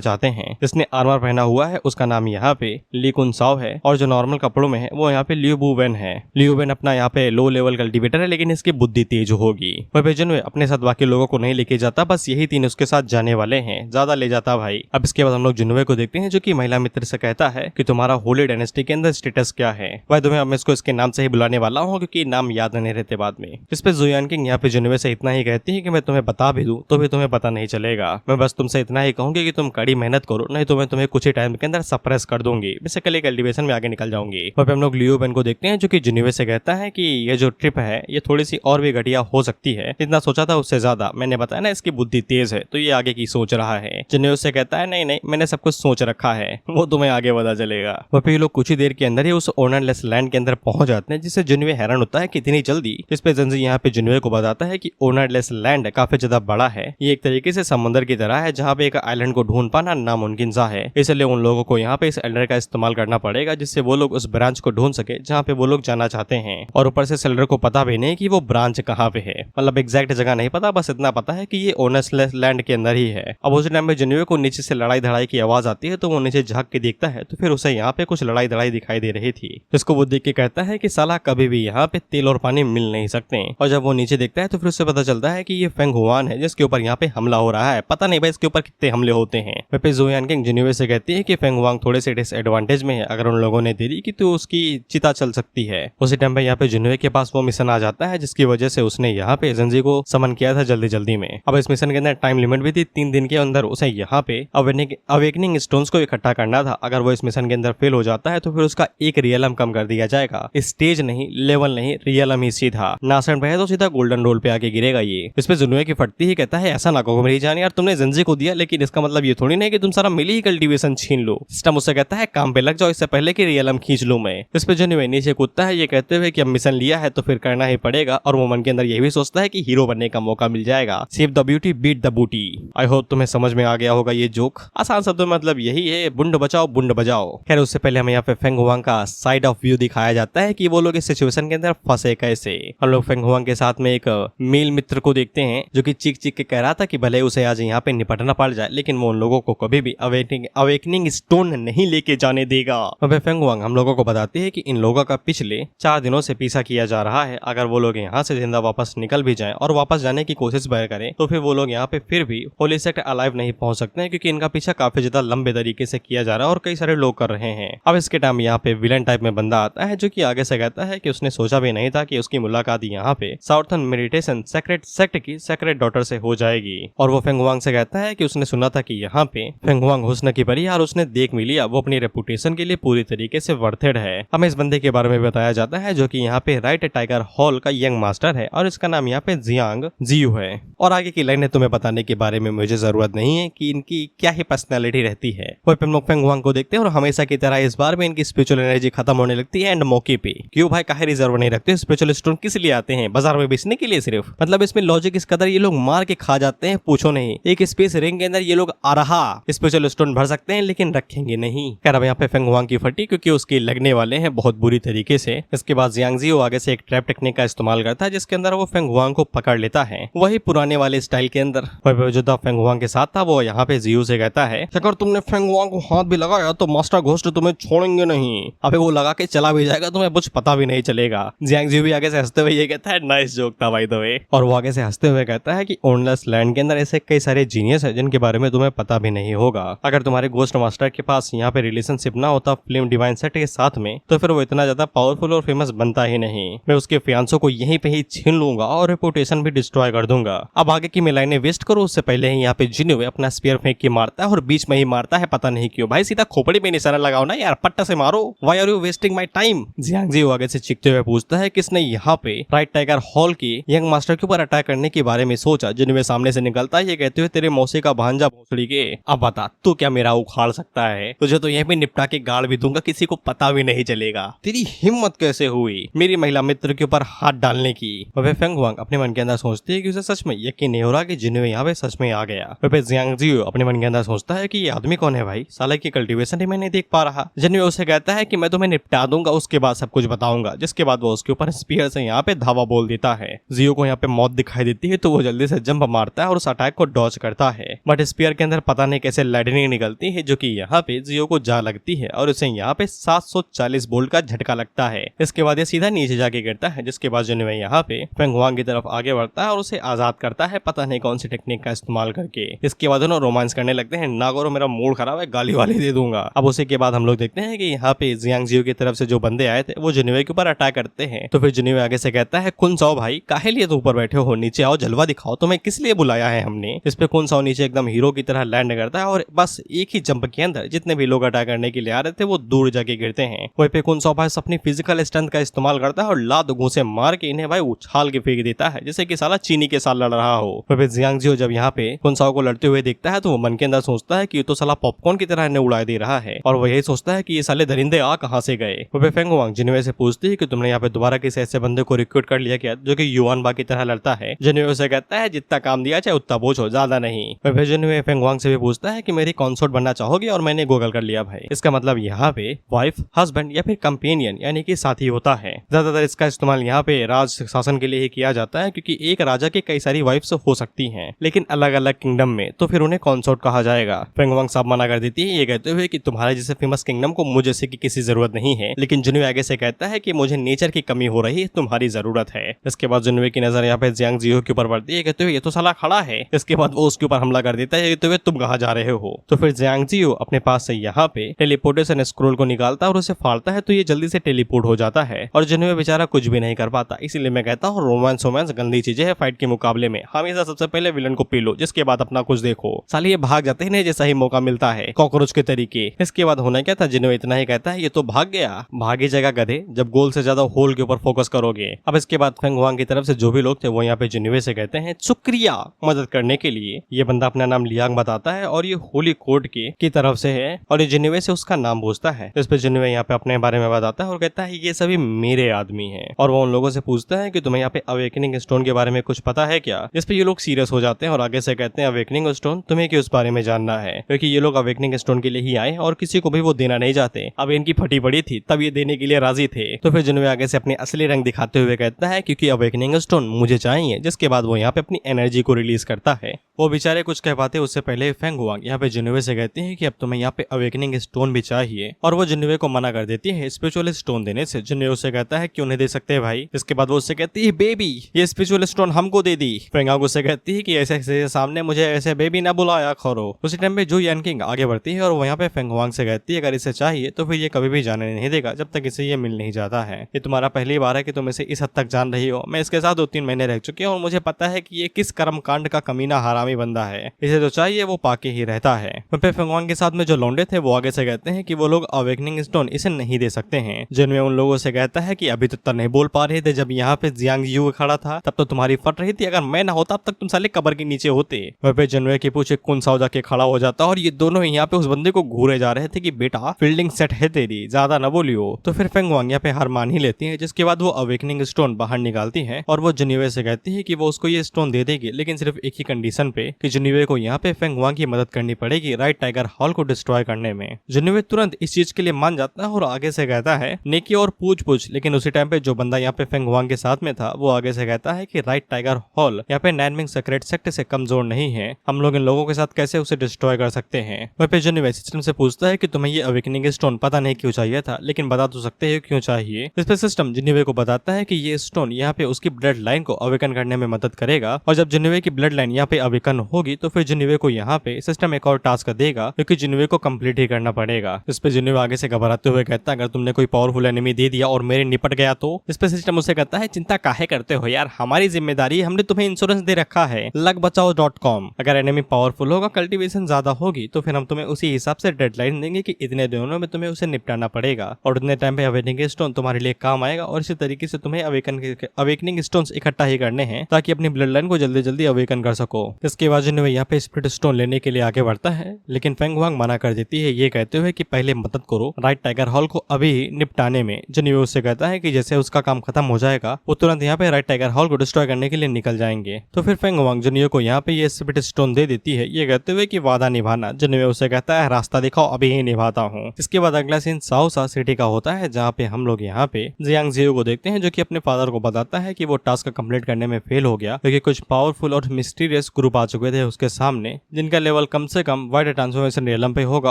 चाहते हैं। जिसने आर्मर पहना हुआ है उसका नाम यहाँ पे ली कुन साओ है और जो नॉर्मल कपड़ों में है वो यहाँ पे लियो बुवेन है। लियो बुवेन अपना यहाँ पे लो लेवल कल्टीवेटर है लेकिन इसकी बुद्धि तेज होगी। वह जिन्होंने अपने साथ बाकी लोगों को नहीं लेके जाता, बस यही 3 उसके साथ जाने वाले हैं, ज्यादा ले जाता भाई। अब इसके बाद हम लोग जिन्होवे को देखते हैं जो कि महिला मित्र से कहता है कि तुम्हारा होली डायनेस्टी के अंदर स्टेटस क्या है। वह तुम्हें अब इसको इसके नाम से ही बुलाने वाला हूँ क्योंकि नाम याद नहीं रहते बाद में। इस पे जुयान किंग यहाँ पे जिन्होवे से इतना ही कहती है कि मैं तुम्हें बता भी दूं तो भी तुम्हें पता नहीं चलेगा। मैं बस तुमसे इतना ही कहूंगी कि तुम कड़ी मेहनत करो, नहीं तो मैं तुम्हें कुछ ही टाइम के अंदर सप्रेस कर दूंगी। बेसिकली कल्टीवेशन में आगे निकल जाऊंगी। वहाँ पे हम लोग लियो बेन को देखते हैं जो कि जिन्होवे से कहता है कि ये जो ट्रिप है ये थोड़ी सी और भी घटिया हो सकती है, जितना सोचा था उससे ज्यादा। मैंने बताया ना इसकी बुद्धि तेज है तो ये आगे की सोच रहा है। जिन्होवे से कहता है नहीं मैंने सब कुछ सोच रखा है, वो तुम्हें आगे पता चलेगा। वहाँ पे लोग कुछ ही देर के अंदर ही उस ओनरलेस लैंड के अंदर पहुंच जाते हैं जिससे जिन्होवे हैरान होता है कितनी जल्दी। इस पे जंजी यहाँ पे जिन्होवे को बताता है कि ओनरलेस लैंड काफी ज्यादा बड़ा है, ये एक तरीके से समुद्र की तरह है जहाँ पे एक आइलैंड को ढूंढ पाना नामुमकिन सा है। इसलिए उन लोगों को यहाँ पे इस एल्डर का इस्तेमाल करना पड़ेगा जिससे वो लोग उस ब्रांच को ढूंढ सके जहाँ पे वो लोग जाना चाहते हैं। और ऊपर से एल्डर को पता भी नहीं कि वो ब्रांच कहाँ पे है, मतलब एग्जैक्ट जगह नहीं पता, बस इतना पता है कि ये ओनरलेस लैंड के अंदर ही है। अब उस टाइम में जिन्होवे को नीचे से लड़ाई धड़ाई की आवाज आती है तो वो नीचे झांक के देखता है तो फिर उसे यहाँ पे कुछ लड़ाई धड़ाई दिखाई दे रही थी, जिसको वो देख के कहता है कि साला कभी भी यहाँ पे तेल और पानी मिल नहीं सकते। और जब वो नीचे देखता है तो फिर उससे पता चलता है कि ये फेंग हुआन है जिसके ऊपर यहाँ पे हमला हो रहा है। पता नहीं भाई इसके ऊपर कितने हमले होते हैं। वहाँ पे जुयान किंग जिन्होवे से कहती है कि फेंग हुआंग थोड़े से डिसएडवांटेज में है, अगर उन लोगों ने दे दी कि तो उसकी चिता चल सकती है। उसी टाइम पे यहाँ पे जिन्होवे के पास वो मिशन आ जाता है जिसकी वजह से उसने यहाँ पे जंजी को समन किया था जल्दी में। अब इस मिशन के अंदर टाइम लिमिट भी थी, 3 दिन के अंदर उसे यहाँ पे अवेकनिंग स्टोन्स को इकट्ठा करना था। अगर वो इस मिशन के अंदर फेल हो जाता है तो फिर उसका एक रियलम कम कर दिया जाएगा, स्टेज नहीं, लेवल नहीं, रियलम ही सीधा। नासन पे है तो सीधा गोल्डन रोल पे आके गिरेगा ये। इस पे जुन्नुए की फटती ही कहता है ऐसा ना कहो मेरी जान यार, तुमने जंजी को दिया लेकिन इसका मतलब ये थोड़ी नहीं कि तुम सारा मिली ही कल्टीवेशन छीन लो। सिस्टम उससे कहता है काम पे लग जाओ इससे पहले की रियलम खींच लूं मैं। इस पे जिन्वे नीचे कूदता है ये कहते हुए कि अब मिशन लिया है तो फिर करना ही पड़ेगा, और वो मन के अंदर ये भी सोचता है कि हीरो बनने का मौका मिल जाएगा। Save the beauty beat the booty. I hope तुम्हें समझ में आ गया होगा ये जोक। आसान शब्दों में मतलब यही है, बुंड बचाओ बुंड बजाओ। खैर उससे पहले हमें यहाँ पे फेंग हुआंग का साइड ऑफ व्यू दिखाया जाता है कि वो लोग इस सिचुएशन के अंदर फंसे कैसे। हम लोग फेंग हुआंग के साथ में एक मेल मित्र को देखते हैं जो कि चीख चीख के कह रहा था कि भले उसे आज यहाँ पे निपटना पड़ जाए लेकिन वो उन लोगों को कभी भी अवेकनिंग स्टोन नहीं लेके जाने देगा। वह फेंग हुआंग हम लोगों को बताती है कि इन लोगों का पिछले 4 दिनों से पीछा किया जा रहा है। अगर वो लोग यहाँ से जिंदा वापस निकल भी जाएं और वापस जाने की कोशिश करें तो फिर वो लोग यहाँ पे फिर भी होली सेक्टर अलाइव नहीं पहुंच सकते हैं, क्योंकि इनका पीछा काफी ज्यादा लंबे तरीके से किया जा रहा है और कई सारे लोग कर रहे हैं। अब इसके टाइम यहाँ पे विलन टाइप में बंदा आता है जो कि आगे से कहता है कि उसने सोचा भी नहीं था कि उसकी मुलाकात यहाँ पे साउथर्न मेडिटेशन सेक्रेट सेक्ट की सेक्रेट डॉटर से हो जाएगी। और वो फेंग हुआंग से कहता है कि उसने सुना था कि यहाँ पे फेंग हुआंग हुस्न की परी और उसने देख भी लिया, वो अपनी रेपुटेशन के लिए पूरी तरीके से वर्थेड है। हमें इस बंदे के बारे में बताया जाता है जो कि यहाँ पे राइट टाइगर हॉल का यंग मास्टर है और इसका नाम यहाँ पे जियांग जियू है। और आगे की लाइनें तुम्हें बताने के बारे में मुझे जरूरत नहीं है कि इनकी क्या ही पर्सनैलिटी रहती है। वही पे हम लोग फेंग हुआंग को देखते हैं और हमेशा की तरह इस बार में इनकी स्पिरिचुअल एनर्जी खत्म होने लगती है एंड मौके पे क्यों भाई काहे रिजर्व नहीं रखते, स्पिरिचुअल स्टोन किस लिए आते हैं, बाजार में बेचने के लिए सिर्फ। मतलब इसमें लॉजिक इस कदर ये लोग मार के खा जाते हैं पूछो नहीं। एक स्पेस रिंग के अंदर ये लोग आ रहा स्पिरिचुअल स्टोन भर सकते हैं लेकिन रखेंगे नहीं। खैर अब यहाँ पे फेंग हुआंग की फटी क्योंकि उसके लगने वाले हैं बहुत बुरी तरीके से। इसके बाद जियांग जियो आगे से एक ट्रैप टेक्निक का इस्तेमाल करता है जिसके अंदर वो फेंग हुआंग को पकड़ लेता है वही पुराने वाले स्टाइल के अंदर। जो फेंग हुआंग के साथ था वो यहाँ पे जियो से कहता है अगर तुमने फेंग हुआंग को हाथ भी लगाया तो मास्टर घोस्ट तुम्हें छोड़ेंगे नहीं। अबे वो लगा के चला भी जाएगा तुम्हें कुछ पता भी नहीं चलेगा। जियांग जियो भी आगे से हंसते हुए ये कहता है नाइस जोक था बाय द वे। और वो आगे से हंसते हुए कहता है कि ओनलेस लैंड के अंदर ऐसे कई सारे जीनियस है जिनके बारे में तुम्हें पता भी नहीं होगा। अगर तुम्हारे घोस्ट मास्टर के पास यहाँ पे रिलेशनशिप ना होता फ्लेम डिवाइन सेट के साथ में तो फिर वो इतना ज्यादा पावरफुल और फेमस बनता ही नहीं। मैं उसके फियांसों को यहीं पे ही छीन लूंगा और रेपुटेशन भी डिस्ट्रॉय कर दूंगा। अब आगे की मैं लाइनें वेस्ट करूँ उससे पहले ही यहाँ पे जिन्वे अपना स्पीयर फेंक के मारता है और बीच में ही मारता है, पता नहीं क्यों। भाई सीधा खोपड़ी में निशाना लगाओ ना यार, पट्टा से मारो। Why are you wasting my time. Jiang जियो आगे से चीखते हुए पूछता है किसने यहाँ पे राइट टाइगर हॉल की यंग मास्टर के ऊपर अटैक करने के बारे में सोचा। जिन्वे सामने से निकलता है ये कहते हुए तेरे मौसी का भांजा भोसड़ी के। अब बता तू क्या मेरा उखाड़ सकता है, तुझे तो यहीं पे निपटा के गाड़ भी दूंगा, किसी को पता भी नहीं चलेगा। तेरी हिम्मत कैसे हुई मेरी महिला मित्र के ऊपर हाथ डालने की। वह फेंग हुआंग अपने मन के अंदर सोचती है कि उसे सच में यकीन नहीं हो रहा कि जिन्वे यहाँ पे सच में आ गया। वह जियांग जियो अपने मन के अंदर सोचता है कि ये आदमी कौन है भाई, साले की कल्टीवेशन ही मैं नहीं देख पा रहा। जिन्वे उसे कहता है कि मैं तुम्हें निपटा दूंगा उसके बाद सब कुछ बताऊंगा, जिसके बाद वो उसके ऊपर स्पीयर से यहाँ पे धावा बोल देता है। जियो को यहाँ पे मौत दिखाई देती है तो वो जल्दी से जंप मारता है और उस अटैक को डॉज करता है। बट स्पीयर के अंदर पता नहीं कैसे लाइटनिंग निकलती है जो कि यहाँ पे जियो को जा लगती है और उसे यहाँ पे 740 वोल्ट का झटका लगता है। इसके बाद ये सीधा नीचे जाके गिरता है, जिसके बाद जिन्वे यहाँ पे फेंग हुआंग की तरफ आगे बढ़ता है और उसे आजाद करता है पता नहीं कौन सी टेक्निक का इस्तेमाल करके। इसके बाद दोनों रोमांस करने लगते हैं। ना करो मेरा मूड खराब है, गाली वाली दे दूंगा। अब उसी के बाद हम लोग देखते हैं कि यहाँ पे जियांग जियो की तरफ से जो बंदे आए थे वो जिन्वे के ऊपर अटैक करते हैं। तो फिर जिन्वे आगे से कहता है कुन साओ भाई काहे लिए तो ऊपर बैठे हो, नीचे आओ जलवा दिखाओ, तुम्हें किस लिए बुलाया है हमने। इस पे कुन साओ नीचे एकदम हीरो की तरह लैंड करता है और बस एक ही जंप के अंदर जितने भी लोग अटैक करने के लिए आ रहे थे वो दूर जाके गिरते हैं। वहीं पे कुन साओ भाई अपनी फिजिकल स्ट्रेंथ का इस्तेमाल करता है और लात घूंसे मार के इन्हें भाई उछाल के फेंक देता है जैसे कि साला चीनी के साथ लड़ रहा हो। वहीं पे जियांग जियो जब यहाँ पे कुन साओ को लड़ते हुए देखता है तो वो मन के अंदर सोचता है कि ये तो साला पॉपकॉर्न की तरह इन्हें उड़ा दे रहा है और वो यही सोचता है कि ये साले दरिंदे आ कहां से गए। वहीं पे फेंग हुआंग जिन्वे से पूछती है कि तुमने यहाँ पे दोबारा किसी ऐसे बंदे को रिक्रूट कर लिया क्या जो कि युआन बा की तरह लड़ता है। जिन्वे उसे कहता है जितना काम दिया चाहे उतना बोझो, ज्यादा नहीं। वहीं जिन्वे फेंग हुआंग से भी पूछता है कि मेरी कंसोर्ट बनना चाहोगे और मैंने गूगल कर लिया भाई, इसका मतलब यहाँ पे वाइफ हस्बैंड या फिर कंपेनियन यानी कि साथी होता है। ज्यादातर इसका इस्तेमाल यहाँ पे राज शासन के लिए ही किया जाता है क्योंकि एक राजा के कई सारी वाइफ्स हो सकती हैं लेकिन अलग अलग किंगडम में, तो फिर उन्हें कंसोर्ट कहा जाएगा। फेंग हुआंग साहब मना कर देती है ये कहते हुए कि तुम्हारे जैसे फेमस किंगडम को मुझे से की किसी जरूरत नहीं है। लेकिन जिन्वे आगे से कहता है कि मुझे नेचर की कमी हो रही है, तुम्हारी जरूरत है। इसके बाद जिन्वे की नजर यहाँ पे जियांग जियो के ऊपर पड़ती है कहते हुए ये तो साला खड़ा है। इसके बाद वो उसके ऊपर हमला कर देता है कहते हुए तुम कहाँ जा रहे हो। तो फिर जियांग जियो अपने पास से यहाँ पे टेलीपोर्टेशन स्क्रोल को निकालता है और उसे फाड़ता है तो ये जल्दी से टेलीपोर्ट हो जाता है और जिन्वे बेचारा कुछ भी नहीं कर पाता। इसीलिए मैं कहता हूँ रोमांस गंदी चीजें है फाइट के मुकाबले में। हमेशा सबसे पहले विलन को पी लो जिसके बाद अपना कुछ देखो। साली ये भाग जाते हैं जैसा ही मौका मिलता है कॉकरोच के तरीके। इसके बाद होना क्या था, जिन्वे इतना ही कहता है ये तो भाग गया। भागी जगह गधे, जब गोल से ज्यादा होल के ऊपर फोकस करोगे। अब इसके बाद फेंग हुआंग की तरफ से जो भी लोग थे वो यहाँ पे जिन्वे से कहते हैं शुक्रिया मदद करने के लिए। ये बंदा अपना नाम लियांग बताता है और ये होली कोड की तरफ से है और ये जिन्वे से उसका नाम पूछता है। इस पे जिन्वे यहाँ पे अपने बारे में बताता है और कहता है ये सभी मेरे आदमी हैं। और वो उन लोगों से पूछता है कि तुम्हें यहाँ पे अवेकनिंग स्टोन के बारे में कुछ पता है क्या। इस पे ये लोग सीरियस हो जाते हैं और आगे से कहते हैं अवेकनिंग स्टोन तुम्हें क्यों इस बारे में जानना है, क्योंकि ये लोग अवेकनिंग स्टोन के लिए ही आए और किसी को भी वो देना नहीं चाहते। अब इनकी फटी पड़ी थी तब ये देने के लिए राजी थे। तो फिर जिन्वे आगे से अपने असली रंग दिखाते हुए कहता है क्योंकि अवेकनिंग स्टोन मुझे चाहिए, जिसके बाद वो यहाँ पे अपनी एनर्जी को रिलीज करता है। वो बेचारे कुछ कह पाते उससे पहले फेंग हुआंग यहाँ पे जिन्वे से कहती है कि अब तुम्हें यहाँ पे अवेकनिंग स्टोन भी चाहिए और वो जिन्वे को मना कर देती है स्पिरिचुअल स्टोन देने से। जिन्वे उससे कहता है क्यों नहीं दे सकते भाई। इसके बाद वो उससे कहती है बेबी ये स्पिरिचुअल स्टोन हमको दे दी। फेंग उससे कहती है कि ऐसे सामने मुझे ऐसे बेबी ना बुलाया करो। उसी टाइम पे जू यानकिंग आगे बढ़ती है और वो यहाँ पे फेंग हुआंग से कहती है अगर इसे चाहिए तो फिर ये कभी भी जाने नहीं देगा जब तक इसे ये मिल नहीं जाता है। ये तुम्हारा पहली बार है कि तुम इसे इस हद तक जान रही हो। मैं इसके साथ 2-3 महीने रह चुकी हूँ और मुझे पता है कि ये किस कर्म कांड का कमीना हरामी बंदा है। इसे जो चाहिए वो पाके ही रहता है। फिर फेंग हुआंग के साथ में जो लौंडे थे वो आगे से कहते हैं कि वो लोग अवेकनिंग स्टोन इसे नहीं दे सकते हैं। जिनमें उन लोगों से कहता है कि अभी तक तो नहीं बोल पा रहे थे, जब यहाँ पे जियांग यू खड़ा था तब तो तुम्हारी फट रही थी, अगर मैं ना होता अब तक तुम साले कब्र के नीचे होते। वह पे जनवे के पूछे कुन साउ जाके खड़ा हो जाता और ये दोनों यहाँ पे उस बंदे को घूरे जा रहे थे कि बेटा फील्डिंग सेट है तेरी, ज्यादा न बोलियो। तो फिर फेंग हुआंग यहाँ पे हार मान ही लेती है, जिसके बाद वो अवेकनिंग स्टोन बाहर निकालती है और वो जिन्वे से कहती है कि वो उसको ये स्टोन दे देगी, लेकिन सिर्फ एक ही कंडीशन पे कि जिन्वे को यहाँ पे फेंग हुआंग की मदद करनी पड़ेगी राइट टाइगर हॉल को डिस्ट्रॉय करने में। जिन्वे तुरंत इस चीज के लिए मान जाता है और आगे से कहता है नेकी और पूछ। लेकिन उसी टाइम पे जो बंदा यहाँ पे फेंग हुआंग के साथ में था वो आगे से कहता है कि राइट टाइगर हॉल यहाँ पे नैनमिंग सीक्रेट सेक्ट से कमजोर नहीं है, हम लोग इन लोगों के साथ कैसे उसे डिस्ट्रॉय कर सकते हैं। वह पे जिन्वे सिस्टम से पूछता है कि तुम्हें ये अवेकनिंग स्टोन पता नहीं क्यों चाहिए था, लेकिन बता तो सकते हो क्यों चाहिए। इस पे सिस्टम जिन्वे को बताता है कि ये स्टोन यहाँ पे उसकी ब्लड लाइन को अवेकन करने में मदद करेगा और जब जिन्वे की ब्लड लाइन यहाँ पे अवेकन होगी तो फिर जिन्वे को यहाँ पे सिस्टम एक और टास्क देगा क्योंकि जिन्वे को कंप्लीट ही करना पड़ेगा। इस पे जिन्वे आगे से घबराते हुए कहता है अगर तुमने कोई पावरफुल एनिमी दे दिया और मेरे निपट गया तो। इस पे सिस्टम उसे कहता है चिंता काहे करते हो यार, हमारी जिम्मेदारी, हमने तुम्हें इंश्योरेंस दे रखा है लगबचाओ.com। अगर एनिमी पावरफुल होगा, कल्टीवेशन ज्यादा होगी तो फिर हम तुम्हें उसी हिसाब से डेडलाइन देंगे कि इतने दिनों में तुम्हें उसे निपटाना पड़ेगा और उतने टाइम पे अवेकनिंग स्टोन तुम्हारे लिए काम आएगा। और इसी तरीके से तुम्हें अवेकनिंग स्टोन्स इकट्ठा ही करने हैं ताकि अपनी ब्लड लाइन को जल्दी जल्दी अवेकन कर सको। इसके बाद जिन्वे यहाँ पे स्पिरिट स्टोन लेने के लिए आगे बढ़ता है, लेकिन फेंग हुआंग मना कर देती है ये कहते हुए कि पहले मदद करो राइट टाइगर हॉल को अभी निपटाने में। जिन्वे उससे कहता है कि जैसे उसका काम खत्म हो जाएगा वो तुरंत यहाँ पे राइट टाइगर हॉल को डिस्ट्रॉय करने के लिए निकल जाएंगे। तो फिर फेंग हुआंग जिन्वे को यहाँ पे ये स्पिरिट स्टोन दे देती है ये कहते हुए कि वादा निभाना। जिन्वे उसे कहता है रास्ता दिखाओ, अभी ही निभाता हूँ। इसके बाद अगला सीन साओसा सिटी का होता है जहाँ पे हम लोग यहाँ पे जियांग जियो को देखते हैं जो कि अपने फादर को बताता है कि वो टास्क कंप्लीट करने में फेल हो गया क्योंकि कुछ पावरफुल और मिस्टीरियस ग्रुप आ चुके थे उसके सामने जिनका लेवल कम से कम वाइट ट्रांसफॉर्मेशन रियलम पे होगा